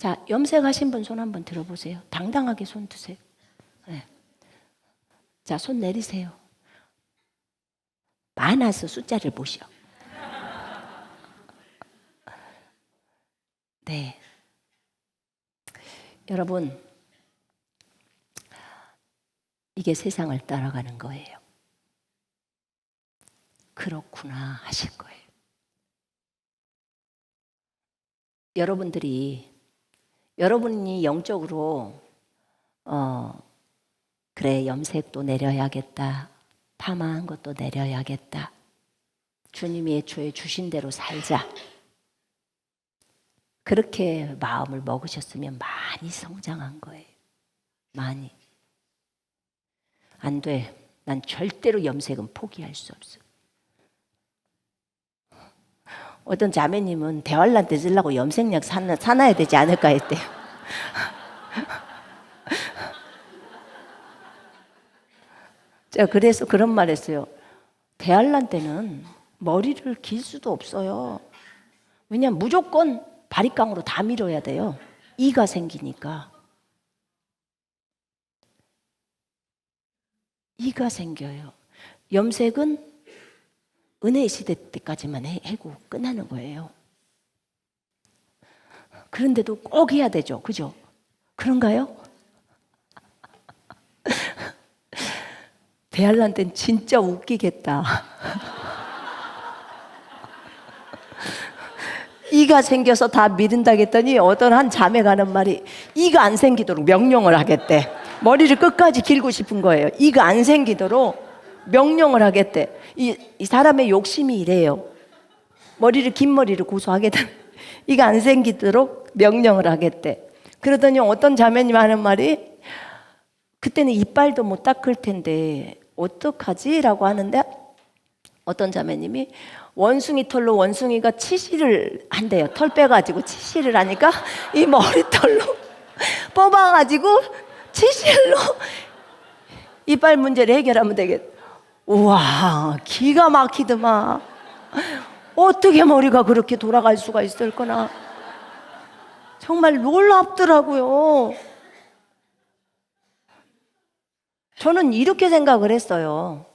자, 염색하신 분 손 한번 들어보세요. 당당하게 손 드세요. 네. 자, 손 내리세요. 많아서 숫자를 보시오. 네. 여러분, 이게 세상을 따라가는 거예요. 그렇구나 하실 거예요. 여러분이 영적으로 그래, 염색도 내려야겠다. 파마한 것도 내려야겠다. 주님이 애초에 주신 대로 살자. 그렇게 마음을 먹으셨으면 많이 성장한 거예요. 많이. 안 돼. 난 절대로 염색은 포기할 수 없어. 어떤 자매님은 대환란 떼으려고 염색약 사놔야 되지 않을까 했대요. 제가 그래서 그런 말 했어요. 대환란 때는 머리를 길 수도 없어요. 왜냐면 무조건 바리깡으로 다 밀어야 돼요. 이가 생기니까. 이가 생겨요. 염색은 은혜의 시대 때까지만 해고 끝나는 거예요. 그런데도 꼭 해야 되죠. 그죠? 그런가요? 대할란 땐 진짜 웃기겠다. 이가 생겨서 다 미른다겠더니 어떤 한 자매가 하는 말이 이가 안 생기도록 명령을 하겠대. 머리를 끝까지 길고 싶은 거예요. 이가 안 생기도록 명령을 하겠대. 이 사람의 욕심이 이래요. 긴 머리를 고소하겠다. 이가 안 생기도록 명령을 하겠대. 그러더니 어떤 자매님 하는 말이 그때는 이빨도 못 닦을 텐데 어떡하지? 라고 하는데 어떤 자매님이 원숭이 털로 원숭이가 치실을 한대요. 털 빼가지고 치실을 하니까 이 머리털로 뽑아가지고 치실로 이빨 문제를 해결하면 되겠다. 우와, 기가 막히더만. 어떻게 머리가 그렇게 돌아갈 수가 있을거나. 정말 놀랍더라고요. 저는 이렇게 생각을 했어요.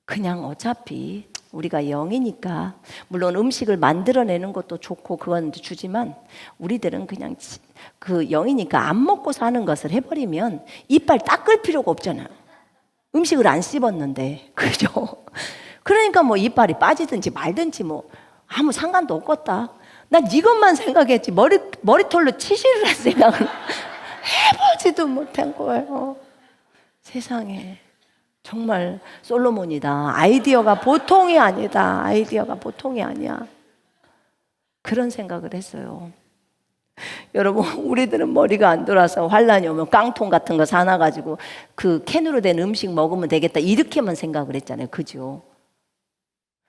그냥 어차피 우리가 영이니까 물론 음식을 만들어내는 것도 좋고 그건 주지만 우리들은 그냥 그 영이니까 안 먹고 사는 것을 해버리면 이빨 닦을 필요가 없잖아요. 음식을 안 씹었는데, 그죠? 그러니까 뭐 이빨이 빠지든지 말든지 뭐 아무 상관도 없겠다. 난 이것만 생각했지 머리털로 치실을 할 생각은 해보지도 못한 거예요. 세상에 정말 솔로몬이다. 아이디어가 보통이 아니다. 아이디어가 보통이 아니야. 그런 생각을 했어요. 여러분, 우리들은 머리가 안 돌아서 환란이 오면 깡통 같은 거 사놔가지고 그 캔으로 된 음식 먹으면 되겠다 이렇게만 생각을 했잖아요. 그죠?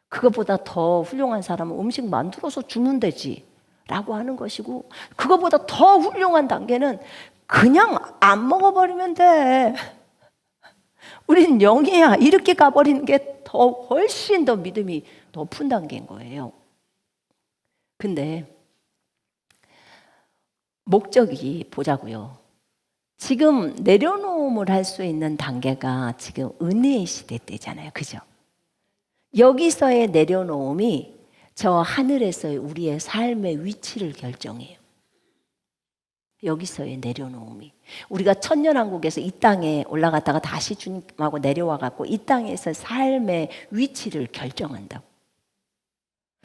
그것보다 더 훌륭한 사람은 음식 만들어서 주면 되지 라고 하는 것이고, 그것보다 더 훌륭한 단계는 그냥 안 먹어버리면 돼. 우린 영이야. 이렇게 가버리는 게 더 훨씬 더 믿음이 높은 단계인 거예요. 근데 목적이 보자고요. 지금 내려놓음을 할 수 있는 단계가 지금 은혜의 시대 때잖아요. 그죠? 여기서의 내려놓음이 저 하늘에서의 우리의 삶의 위치를 결정해요. 여기서의 내려놓음이. 우리가 천년왕국에서 이 땅에 올라갔다가 다시 주님하고 내려와갖고 이 땅에서 삶의 위치를 결정한다고.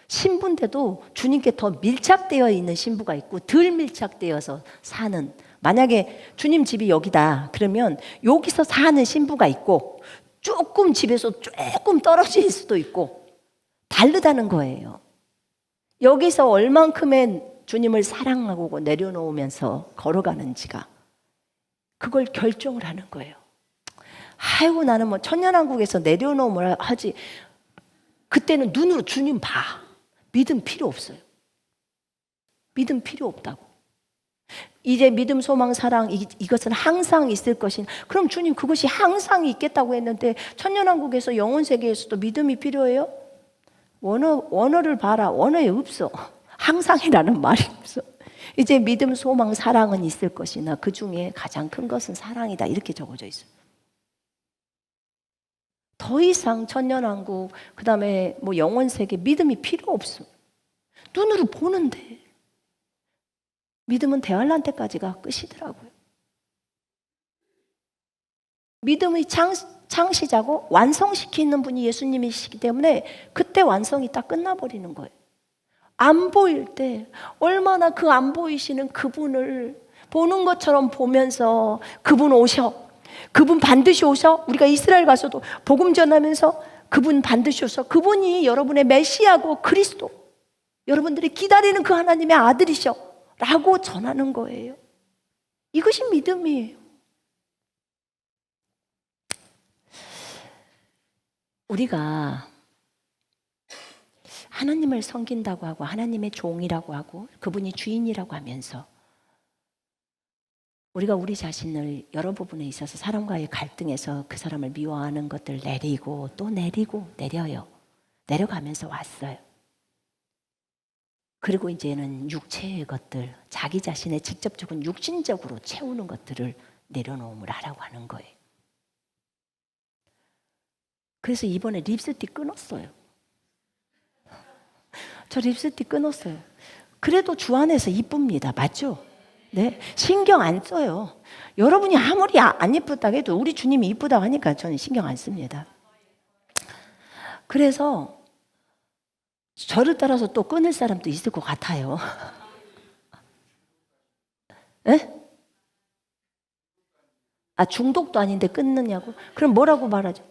신부인데도 주님께 더 밀착되어 있는 신부가 있고 덜 밀착되어서 사는, 만약에 주님 집이 여기다 그러면 여기서 사는 신부가 있고 조금 집에서 조금 떨어질 수도 있고 다르다는 거예요. 여기서 얼만큼의 주님을 사랑하고 내려놓으면서 걸어가는지가 그걸 결정을 하는 거예요. 아이고 나는 뭐 천년왕국에서 내려놓음을 하지, 그때는 눈으로 주님 봐. 믿음 필요 없어요. 믿음 필요 없다고. 이제 믿음, 소망, 사랑 이것은 항상 있을 것인. 그럼 주님 그것이 항상 있겠다고 했는데 천년왕국에서 영혼세계에서도 믿음이 필요해요? 원어를 봐라. 원어에 없어. 항상이라는 말이 없어. 이제 믿음, 소망, 사랑은 있을 것이나 그 중에 가장 큰 것은 사랑이다. 이렇게 적어져 있어요. 더 이상 천년왕국, 그 다음에 뭐 영원세계 믿음이 필요 없어. 눈으로 보는데. 믿음은 대환란 때까지가 끝이더라고요. 믿음의 창시자고 완성시키는 분이 예수님이시기 때문에 그때 완성이 딱 끝나버리는 거예요. 안 보일 때 얼마나 그 안 보이시는 그분을 보는 것처럼 보면서 그분 오셔. 그분 반드시 오셔. 우리가 이스라엘 가서도 복음 전하면서 그분 반드시 오셔. 그분이 여러분의 메시아고 그리스도. 여러분들이 기다리는 그 하나님의 아들이셔. 라고 전하는 거예요. 이것이 믿음이에요. 우리가 하나님을 섬긴다고 하고 하나님의 종이라고 하고 그분이 주인이라고 하면서 우리가 우리 자신을 여러 부분에 있어서 사람과의 갈등에서 그 사람을 미워하는 것들 내리고 또 내리고 내려요. 내려가면서 왔어요. 그리고 이제는 육체의 것들, 자기 자신의 직접적인 육신적으로 채우는 것들을 내려놓음을 하라고 하는 거예요. 그래서 이번에 립스틱 끊었어요. 저 립스틱 끊었어요. 그래도 주 안에서 이쁩니다. 맞죠? 네, 신경 안 써요. 여러분이 아무리 안 예쁘다고 해도 우리 주님이 이쁘다고 하니까 저는 신경 안 씁니다. 그래서 저를 따라서 또 끊을 사람도 있을 것 같아요. 네? 아, 중독도 아닌데 끊느냐고? 그럼 뭐라고 말하죠?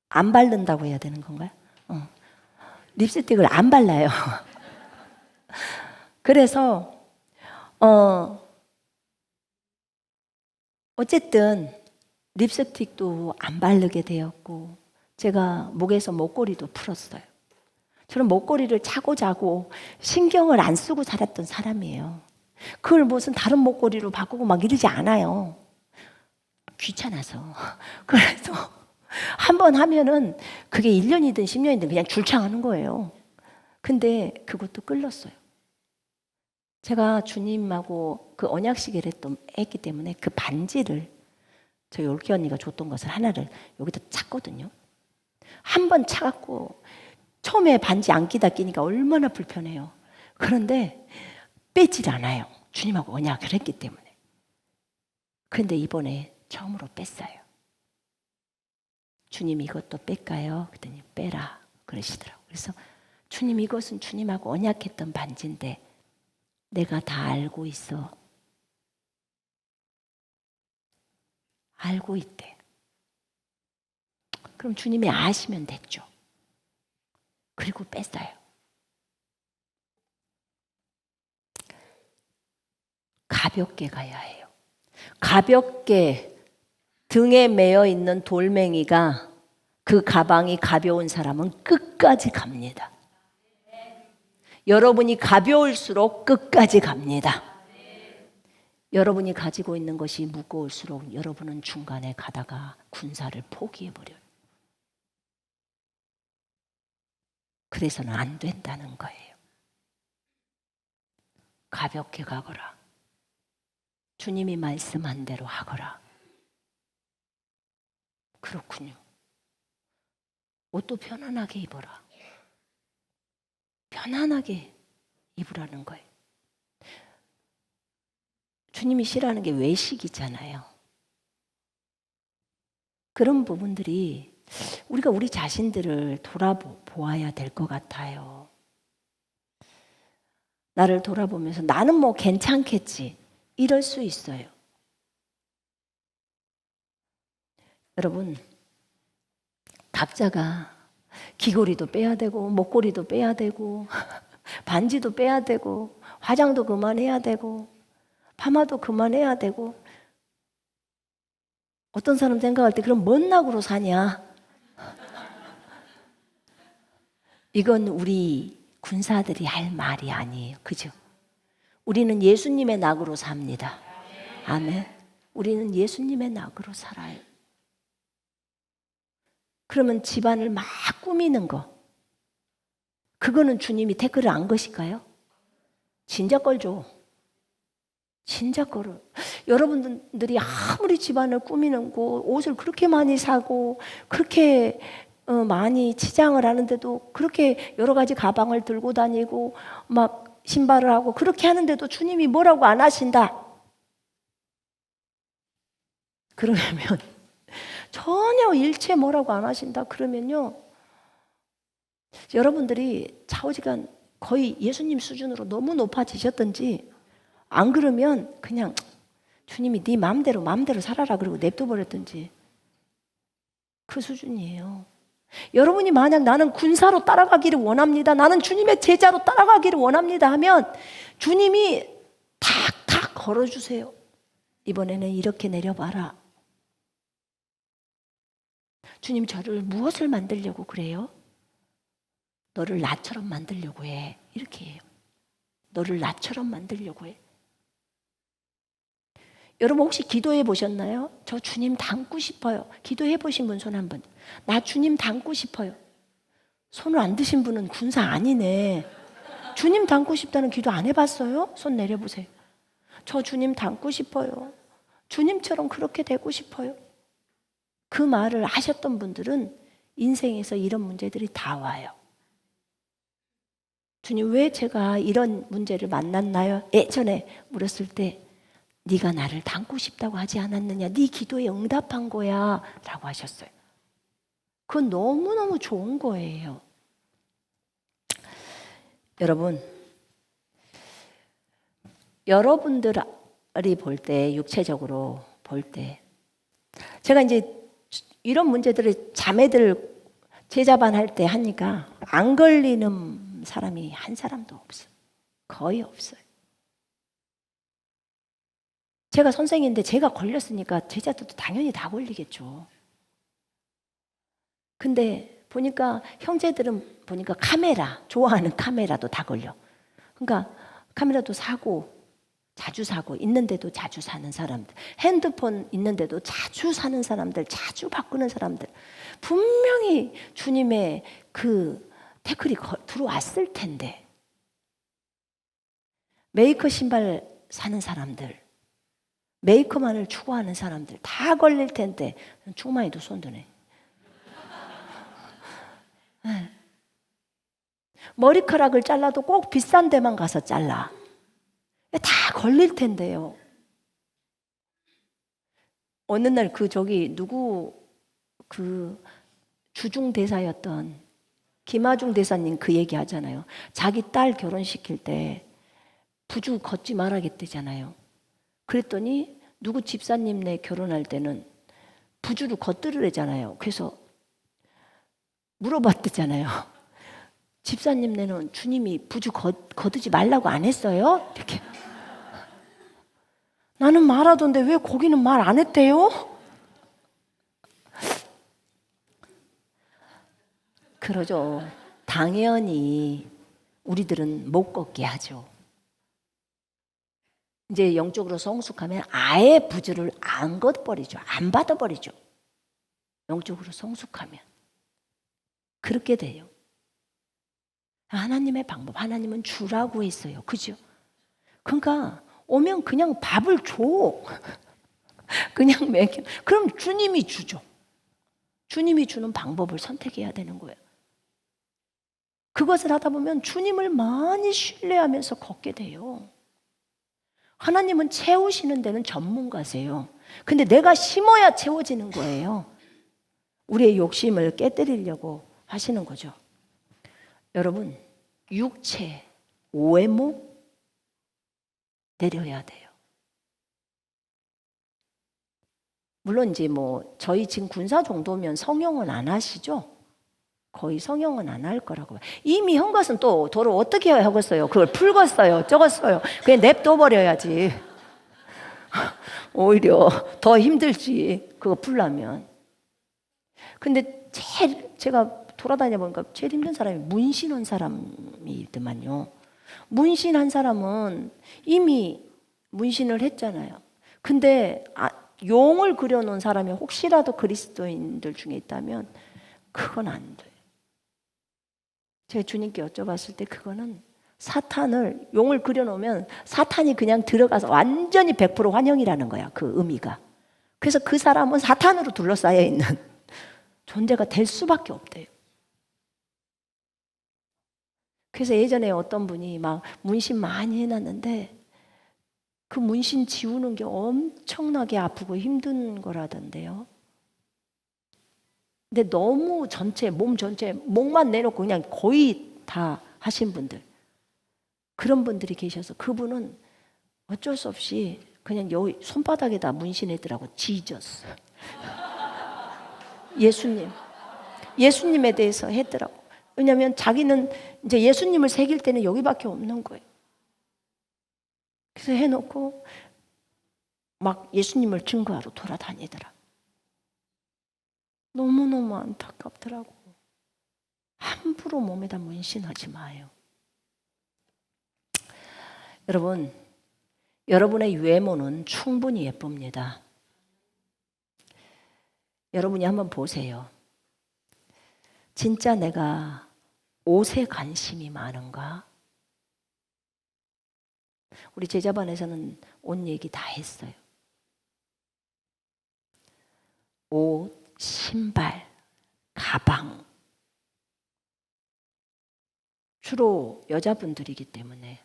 안 바른다고 해야 되는 건가요? 립스틱을 안 발라요. 그래서 어쨌든 립스틱도 안 바르게 되었고 제가 목에서 목걸이도 풀었어요. 저는 목걸이를 차고 자고 신경을 안 쓰고 살았던 사람이에요. 그걸 무슨 다른 목걸이로 바꾸고 막 이러지 않아요. 귀찮아서. 그래서 한 번 하면은 그게 1년이든 10년이든 그냥 줄창하는 거예요. 근데 그것도 끌렸어요. 제가 주님하고 그 언약식을 했기 때문에 그 반지를 저희 올케 언니가 줬던 것을 하나를 여기다 찼거든요. 한 번 차갖고 처음에 반지 안 끼다 끼니까 얼마나 불편해요. 그런데 빼질 않아요. 주님하고 언약을 했기 때문에. 그런데 이번에 처음으로 뺐어요. 주님 이것도 뺄까요? 그랬더니 빼라 그러시더라고요. 그래서 주님 이것은 주님하고 언약했던 반지인데 내가 다 알고 있어. 알고 있대. 그럼 주님이 아시면 됐죠. 그리고 뺐어요. 가볍게 가야 해요. 가볍게 등에 매어 있는 돌멩이가 그 가방이 가벼운 사람은 끝까지 갑니다. 여러분이 가벼울수록 끝까지 갑니다. 여러분이 가지고 있는 것이 무거울수록 여러분은 중간에 가다가 군사를 포기해버려요. 그래서는 안 된다는 거예요. 가볍게 가거라. 주님이 말씀한 대로 하거라. 그렇군요. 옷도 편안하게 입어라. 편안하게 입으라는 거예요. 주님이 싫어하는 게 외식이잖아요. 그런 부분들이 우리가 우리 자신들을 돌아보아야 될 것 같아요. 나를 돌아보면서 나는 뭐 괜찮겠지 이럴 수 있어요. 여러분 각자가 귀걸이도 빼야 되고 목걸이도 빼야 되고 반지도 빼야 되고 화장도 그만해야 되고 파마도 그만해야 되고 어떤 사람 생각할 때 그럼 뭔 낙으로 사냐? 이건 우리 군사들이 할 말이 아니에요. 그죠? 우리는 예수님의 낙으로 삽니다. 아멘. 우리는 예수님의 낙으로 살아요. 그러면 집안을 막 꾸미는 거 그거는 주님이 태클을 안 것일까요? 진작 걸죠. 진짜 거를. 여러분들이 아무리 집안을 꾸미는 거, 옷을 그렇게 많이 사고 그렇게 많이 치장을 하는데도, 그렇게 여러 가지 가방을 들고 다니고 막 신발을 하고 그렇게 하는데도 주님이 뭐라고 안 하신다. 그러면 전혀 일체 뭐라고 안 하신다. 그러면요, 여러분들이 좌우지간 거의 예수님 수준으로 너무 높아지셨든지, 안 그러면 그냥 주님이 네 마음대로 살아라 그러고 냅둬 버렸든지, 그 수준이에요. 여러분이 만약 나는 군사로 따라가기를 원합니다, 나는 주님의 제자로 따라가기를 원합니다 하면 주님이 탁탁 걸어주세요. 이번에는 이렇게 내려봐라. 주님, 저를 무엇을 만들려고 그래요? 너를 나처럼 만들려고 해. 이렇게 해요. 너를 나처럼 만들려고 해. 여러분 혹시 기도해 보셨나요? 저 주님 닮고 싶어요. 기도해 보신 분 손 한 번. 나 주님 닮고 싶어요. 손을 안 드신 분은 군사 아니네. 주님 닮고 싶다는 기도 안 해봤어요? 손 내려보세요. 저 주님 닮고 싶어요. 주님처럼 그렇게 되고 싶어요. 그 말을 하셨던 분들은 인생에서 이런 문제들이 다 와요. 주님, 왜 제가 이런 문제를 만났나요? 예전에 물었을 때 네가 나를 닮고 싶다고 하지 않았느냐, 네 기도에 응답한 거야 라고 하셨어요. 그건 너무너무 좋은 거예요. 여러분, 여러분들이 볼 때, 육체적으로 볼 때, 제가 이제 이런 문제들을 자매들 제자반 할 때 하니까 안 걸리는 사람이 한 사람도 없어요. 거의 없어요. 제가 선생인데 제가 걸렸으니까 제자들도 당연히 다 걸리겠죠. 근데 보니까 형제들은 보니까 카메라, 좋아하는 카메라도 다 걸려. 그러니까 카메라도 사고, 자주 사고, 있는데도 자주 사는 사람들, 핸드폰 있는데도 자주 사는 사람들, 자주 바꾸는 사람들, 분명히 주님의 그 태클이 들어왔을 텐데, 메이커 신발 사는 사람들, 메이커만을 추구하는 사람들 다 걸릴 텐데 충만이도 손 드네. 네. 머리카락을 잘라도 꼭 비싼 데만 가서 잘라. 다 걸릴 텐데요. 어느 날 누구 주중 대사였던 김하중 대사님 그 얘기 하잖아요. 자기 딸 결혼시킬 때 부주 걷지 말아야겠대잖아요. 그랬더니 누구 집사님네 결혼할 때는 부주를 걷들으래잖아요. 그래서 물어봤대잖아요. 집사님네는 주님이 부주 걷지 말라고 안 했어요? 이렇게. 나는 말하던데 왜 거기는 말 안 했대요? 그러죠. 당연히 우리들은 못 걷게 하죠. 이제 영적으로 성숙하면 아예 부주를 안 걷버리죠. 안 받아버리죠. 영적으로 성숙하면. 그렇게 돼요. 하나님의 방법, 하나님은 주라고 했어요. 그죠? 그러니까 오면 그냥 밥을 줘. 그냥 먹여. 그럼 주님이 주죠. 주님이 주는 방법을 선택해야 되는 거예요. 그것을 하다 보면 주님을 많이 신뢰하면서 걷게 돼요. 하나님은 채우시는 데는 전문가세요. 근데 내가 심어야 채워지는 거예요. 우리의 욕심을 깨뜨리려고 하시는 거죠. 여러분, 육체, 외모 내려야 돼요. 물론 이제 저희 지금 군사 정도면 성형은 안 하시죠? 거의 성형은 안 할 거라고. 이미 한 것은 또 도로 어떻게 하겠어요? 그걸 풀겠어요? 적었어요? 그냥 냅둬 버려야지. 오히려 더 힘들지, 그거 풀려면. 근데 제가 돌아다녀 보니까 제일 힘든 사람이 문신한 사람이더만요. 문신한 사람은 이미 문신을 했잖아요. 근데 용을 그려놓은 사람이 혹시라도 그리스도인들 중에 있다면 그건 안 돼요. 제가 주님께 여쭤봤을 때 그거는 사탄을 용을 그려놓으면 사탄이 그냥 들어가서 완전히 100% 환영이라는 거야. 그 의미가. 그래서 그 사람은 사탄으로 둘러싸여 있는 존재가 될 수밖에 없대요. 그래서 예전에 어떤 분이 막 문신 많이 해놨는데 그 문신 지우는 게 엄청나게 아프고 힘든 거라던데요. 근데 너무 전체, 몸 전체, 목만 내놓고 그냥 거의 다 하신 분들, 그런 분들이 계셔서 그분은 어쩔 수 없이 그냥 여기 손바닥에다 문신했더라고. 지저스. 예수님에 대해서 했더라고. 왜냐하면 자기는 이제 예수님을 새길 때는 여기밖에 없는 거예요. 그래서 해놓고 막 예수님을 증거하러 돌아다니더라. 너무너무 안타깝더라고. 함부로 몸에다 문신하지 마요. 여러분, 여러분의 외모는 충분히 예쁩니다. 여러분이 한번 보세요. 진짜 내가 옷에 관심이 많은가? 우리 제자반에서는 옷 얘기 다 했어요. 옷, 신발, 가방. 주로 여자분들이기 때문에.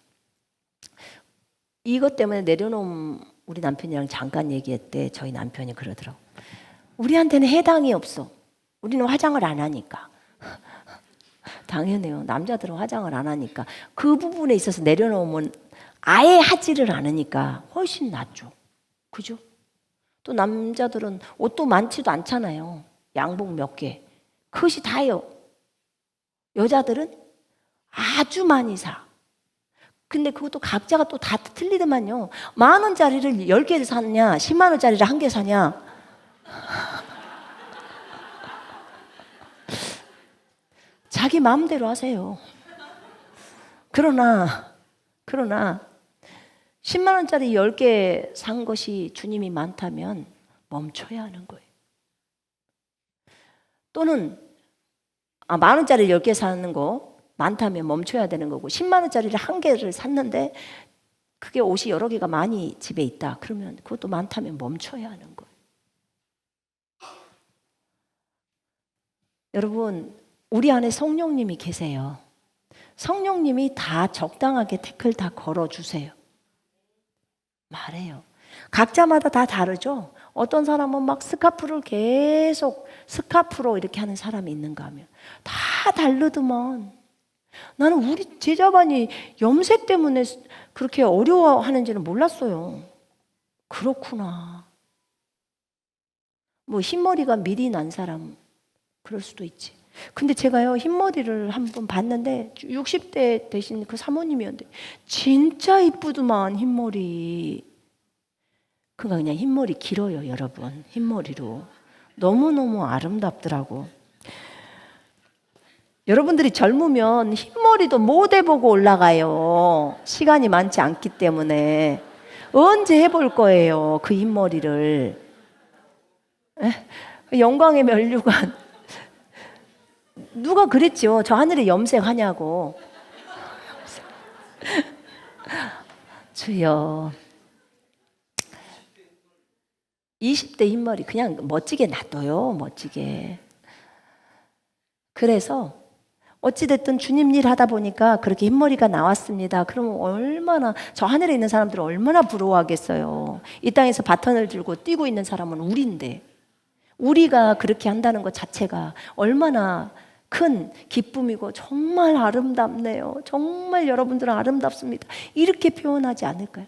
이것 때문에 내려놓은 우리 남편이랑 잠깐 얘기했대. 저희 남편이 그러더라고. 우리한테는 해당이 없어. 우리는 화장을 안 하니까. 당연해요. 남자들은 화장을 안 하니까. 그 부분에 있어서 내려놓으면 아예 하지를 않으니까 훨씬 낫죠. 그죠? 또 남자들은 옷도 많지도 않잖아요. 양복 몇 개. 그것이 다예요. 여자들은 아주 많이 사. 근데 그것도 각자가 또 다 틀리더만요. 10,000원짜리를 10개를 사느냐, 10만 원짜리를 1개 사냐. 자기 마음대로 하세요. 그러나 10만 원짜리 10개 산 것이 주님이 많다면 멈춰야 하는 거예요. 또는 10,000원짜리 10개 사는 거 많다면 멈춰야 되는 거고, 10만 원짜리를 1개를 샀는데 그게 옷이 여러 개가 많이 집에 있다. 그러면 그것도 많다면 멈춰야 하는 거예요. 여러분, 우리 안에 성령님이 계세요. 성령님이 다 적당하게 태클 다 걸어주세요. 말해요. 각자마다 다 다르죠. 어떤 사람은 막 스카프를 계속 스카프로 이렇게 하는 사람이 있는가 하면 다 다르더만. 나는 우리 제자반이 염색 때문에 그렇게 어려워하는지는 몰랐어요. 그렇구나. 뭐 흰머리가 미리 난 사람 그럴 수도 있지. 근데 제가요 흰머리를 한번 봤는데 60대 되신 그 사모님이었는데 진짜 이쁘더만 흰머리. 그냥 흰머리 길어요 여러분. 흰머리로 너무너무 아름답더라고. 여러분들이 젊으면 흰머리도 못 해보고 올라가요. 시간이 많지 않기 때문에. 언제 해볼 거예요 그 흰머리를. 영광의 면류관. 누가 그랬죠? 저 하늘에 염색하냐고. 주여. 20대 흰머리 그냥 멋지게 놔둬요. 멋지게. 그래서 어찌됐든 주님 일 하다 보니까 그렇게 흰머리가 나왔습니다. 그러면 얼마나, 저 하늘에 있는 사람들은 얼마나 부러워하겠어요. 이 땅에서 바턴을 들고 뛰고 있는 사람은 우리인데, 우리가 그렇게 한다는 것 자체가 얼마나 큰 기쁨이고 정말 아름답네요. 정말 여러분들은 아름답습니다. 이렇게 표현하지 않을까요?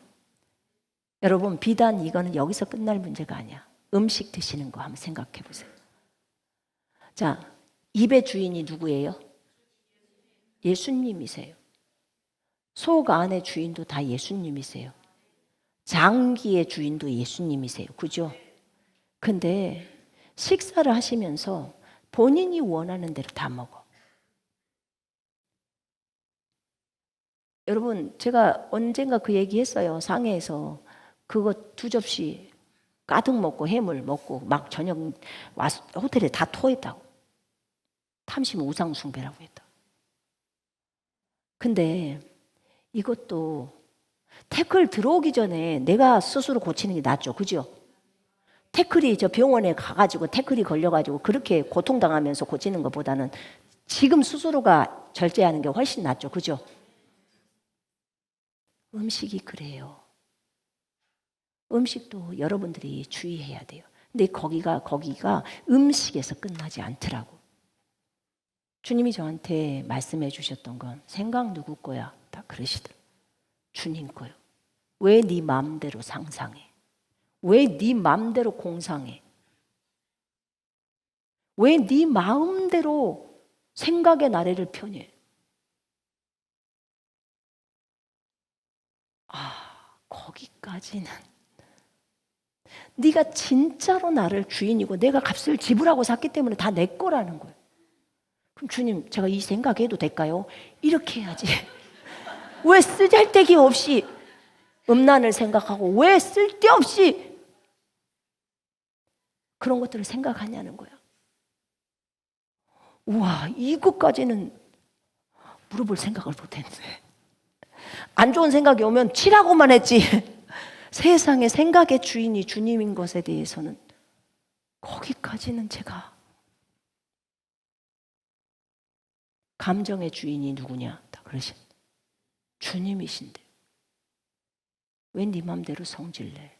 여러분, 비단 이거는 여기서 끝날 문제가 아니야. 음식 드시는 거 한번 생각해 보세요. 자, 입의 주인이 누구예요? 예수님이세요. 속 안의 주인도 다 예수님이세요. 장기의 주인도 예수님이세요. 그죠? 근데 식사를 하시면서 본인이 원하는 대로 다 먹어. 여러분, 제가 언젠가 그 얘기 했어요. 상해에서 그거 2접시 가득 먹고 해물 먹고 막 저녁 와서 호텔에 다 토했다고. 탐심 우상숭배라고 했다. 근데 이것도 태클 들어오기 전에 내가 스스로 고치는 게 낫죠. 그죠? 태클이 저 병원에 가가지고 태클이 걸려가지고 그렇게 고통당하면서 고치는 것보다는 지금 스스로가 절제하는 게 훨씬 낫죠. 그죠? 음식이 그래요. 음식도 여러분들이 주의해야 돼요. 근데 거기가 음식에서 끝나지 않더라고. 주님이 저한테 말씀해 주셨던 건 생각 누구 거야? 다 그러시더라고요. 주님 거요. 왜 네 마음대로 상상해? 왜 네 마음대로 공상해? 왜 네 마음대로 생각의 나래를 펴냐? 거기까지는 네가 진짜로 나를 주인이고 내가 값을 지불하고 샀기 때문에 다 내 거라는 거예요. 그럼 주님, 제가 이 생각해도 될까요? 이렇게 해야지. 왜 쓰잘데기 없이 음란을 생각하고 왜 쓸데없이 그런 것들을 생각하냐는 거야. 우와, 이것까지는 물어볼 생각을 못했네. 안 좋은 생각이 오면 치라고만 했지. 세상의 생각의 주인이 주님인 것에 대해서는 거기까지는 제가. 감정의 주인이 누구냐? 다 그러신 주님이신데 왜 네 맘대로 성질내?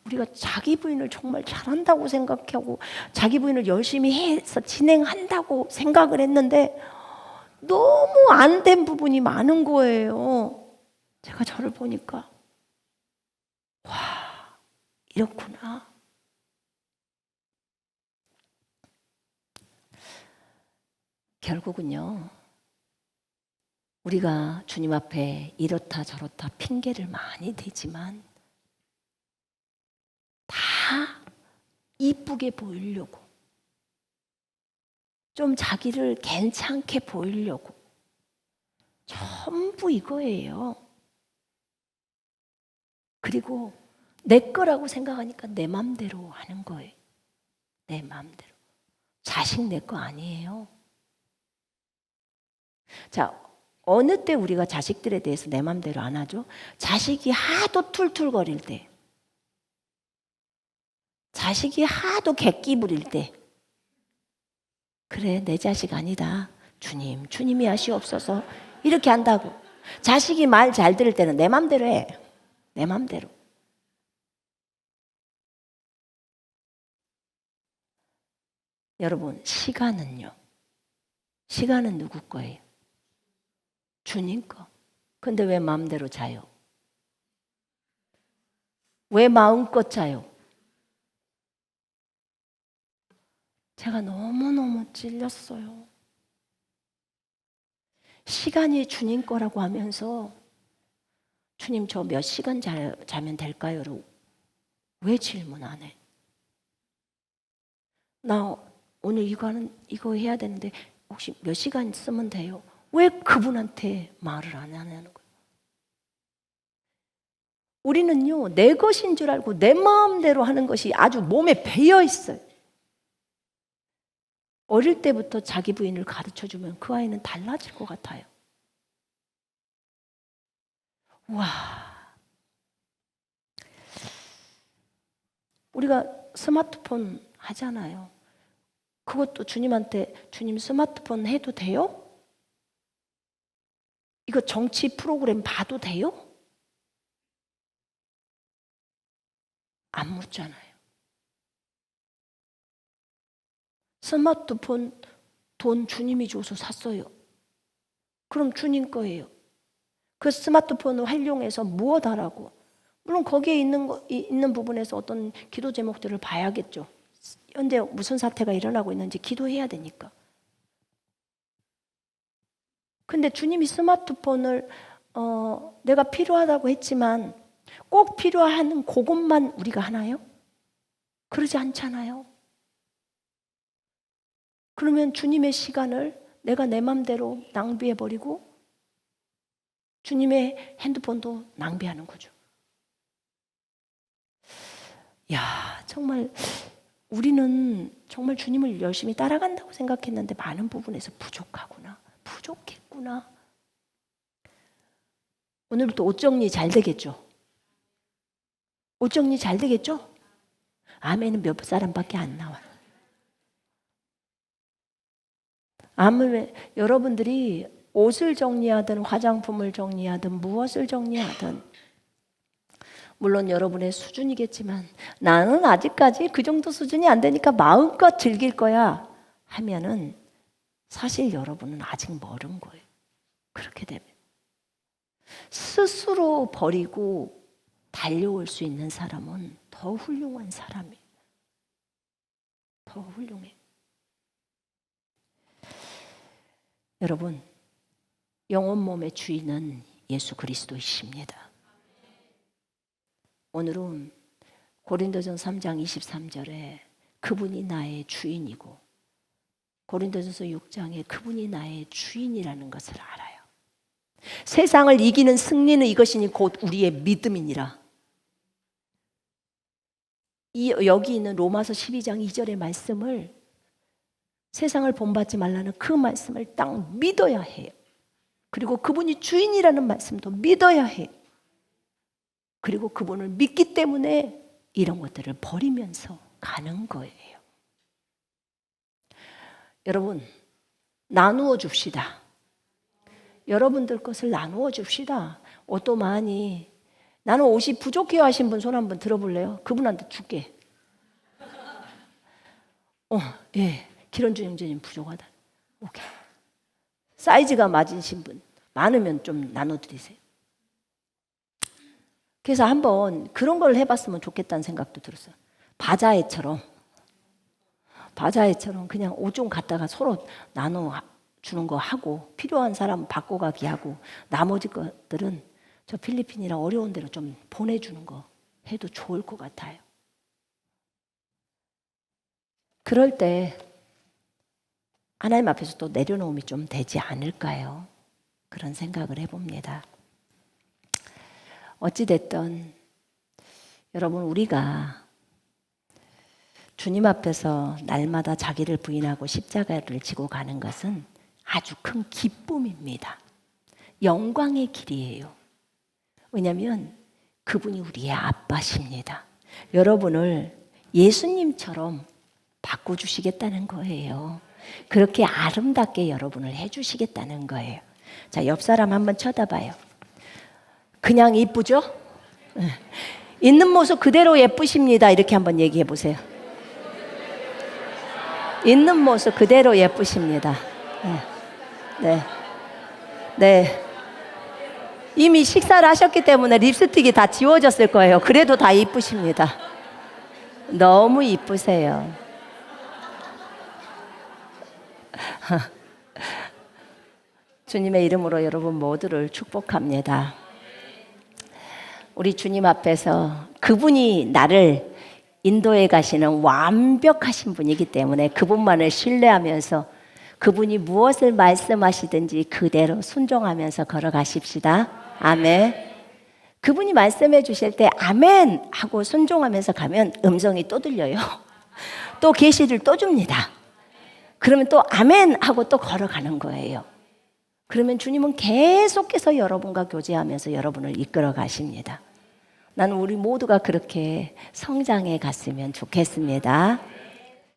우리가 자기 부인을 정말 잘한다고 생각하고 자기 부인을 열심히 해서 진행한다고 생각을 했는데 너무 안 된 부분이 많은 거예요. 제가 저를 보니까 와, 이렇구나. 결국은요, 우리가 주님 앞에 이렇다 저렇다 핑계를 많이 대지만 다 이쁘게 보이려고, 좀 자기를 괜찮게 보이려고 전부 이거예요. 그리고 내 거라고 생각하니까 내 맘대로 하는 거예요. 내 맘대로. 자식 내 거 아니에요. 자, 어느 때 우리가 자식들에 대해서 내 맘대로 안 하죠? 자식이 하도 툴툴거릴 때, 자식이 하도 객기 부릴 때, 그래, 내 자식 아니다. 주님이 하시옵소서. 이렇게 한다고. 자식이 말 잘 들을 때는 내 맘대로 해. 내 맘대로. 여러분, 시간은요. 시간은 누구 거예요? 주님 거. 근데 왜 마음대로 자요? 왜 마음껏 자요? 제가 너무너무 찔렸어요. 시간이 주님 거라고 하면서 주님 저 몇 시간 자면 될까요? 왜 질문 안 해? 나 오늘 이거 해야 되는데 혹시 몇 시간 쓰면 돼요? 왜 그분한테 말을 안 하냐는 거예요. 우리는요, 내 것인 줄 알고 내 마음대로 하는 것이 아주 몸에 배어 있어요. 어릴 때부터 자기 부인을 가르쳐주면 그 아이는 달라질 것 같아요. 와, 우리가 스마트폰 하잖아요. 그것도 주님한테 주님 스마트폰 해도 돼요? 이거 정치 프로그램 봐도 돼요? 안 묻잖아요. 스마트폰 돈 주님이 줘서 샀어요. 그럼 주님 거예요. 그 스마트폰을 활용해서 무엇 하라고? 물론 거기에 있는 부분에서 어떤 기도 제목들을 봐야겠죠. 현재 무슨 사태가 일어나고 있는지 기도해야 되니까. 근데 주님이 스마트폰을 내가 필요하다고 했지만 꼭 필요한 그것만 우리가 하나요? 그러지 않잖아요. 그러면 주님의 시간을 내가 내 맘대로 낭비해버리고 주님의 핸드폰도 낭비하는 거죠. 야, 정말 우리는 정말 주님을 열심히 따라간다고 생각했는데 많은 부분에서 부족했구나. 오늘부터 옷 정리 잘 되겠죠? 옷 정리 잘 되겠죠? 아멘은 몇 사람밖에 안 나와요. 아멘. 여러분들이 옷을 정리하든 화장품을 정리하든 무엇을 정리하든 물론 여러분의 수준이겠지만 나는 아직까지 그 정도 수준이 안 되니까 마음껏 즐길 거야 하면은 사실 여러분은 아직 멀은 거예요. 그렇게 되면 스스로 버리고 달려올 수 있는 사람은 더 훌륭한 사람이에요. 더 훌륭해. 여러분, 영혼 몸의 주인은 예수 그리스도이십니다. 오늘은 고린도전서 3장 23절에 그분이 나의 주인이고 고린도전서 6장에 그분이 나의 주인이라는 것을 알아요. 세상을 이기는 승리는 이것이니 곧 우리의 믿음이니라. 여기 있는 로마서 12장 2절의 말씀을 세상을 본받지 말라는 그 말씀을 딱 믿어야 해요. 그리고 그분이 주인이라는 말씀도 믿어야 해요. 그리고 그분을 믿기 때문에 이런 것들을 버리면서 가는 거예요. 여러분, 나누어 줍시다. 여러분들 것을 나누어 줍시다. 옷도 많이. 나는 옷이 부족해요 하신 분 손 한번 들어볼래요? 그분한테 줄게. 예. 기런주 형제님 부족하다. 오케이. 사이즈가 맞으신 분 많으면 좀 나눠드리세요. 그래서 한번 그런 걸 해봤으면 좋겠다는 생각도 들었어요. 바자회처럼 그냥 옷 좀 갖다가 서로 나눠주는 거 하고 필요한 사람 바꿔가기 하고 나머지 것들은 저 필리핀이랑 어려운 데로 좀 보내주는 거 해도 좋을 것 같아요. 그럴 때 하나님 앞에서 또 내려놓음이 좀 되지 않을까요? 그런 생각을 해봅니다. 어찌됐든 여러분, 우리가 주님 앞에서 날마다 자기를 부인하고 십자가를 지고 가는 것은 아주 큰 기쁨입니다. 영광의 길이에요. 왜냐하면 그분이 우리의 아빠십니다. 여러분을 예수님처럼 바꿔주시겠다는 거예요. 그렇게 아름답게 여러분을 해주시겠다는 거예요. 자, 옆 사람 한번 쳐다봐요. 그냥 이쁘죠? 있는 모습 그대로 예쁘십니다. 이렇게 한번 얘기해 보세요. 있는 모습 그대로 예쁘십니다. 네. 이미 식사를 하셨기 때문에 립스틱이 다 지워졌을 거예요. 그래도 다 이쁘십니다. 너무 이쁘세요. 주님의 이름으로 여러분 모두를 축복합니다. 우리 주님 앞에서 그분이 나를 인도해 가시는 완벽하신 분이기 때문에 그분만을 신뢰하면서 그분이 무엇을 말씀하시든지 그대로 순종하면서 걸어가십시다. 아멘. 그분이 말씀해 주실 때 아멘 하고 순종하면서 가면 음성이 또 들려요. 또 계시를 또 줍니다. 그러면 또 아멘 하고 또 걸어가는 거예요. 그러면 주님은 계속해서 여러분과 교제하면서 여러분을 이끌어 가십니다. 나는 우리 모두가 그렇게 성장해 갔으면 좋겠습니다.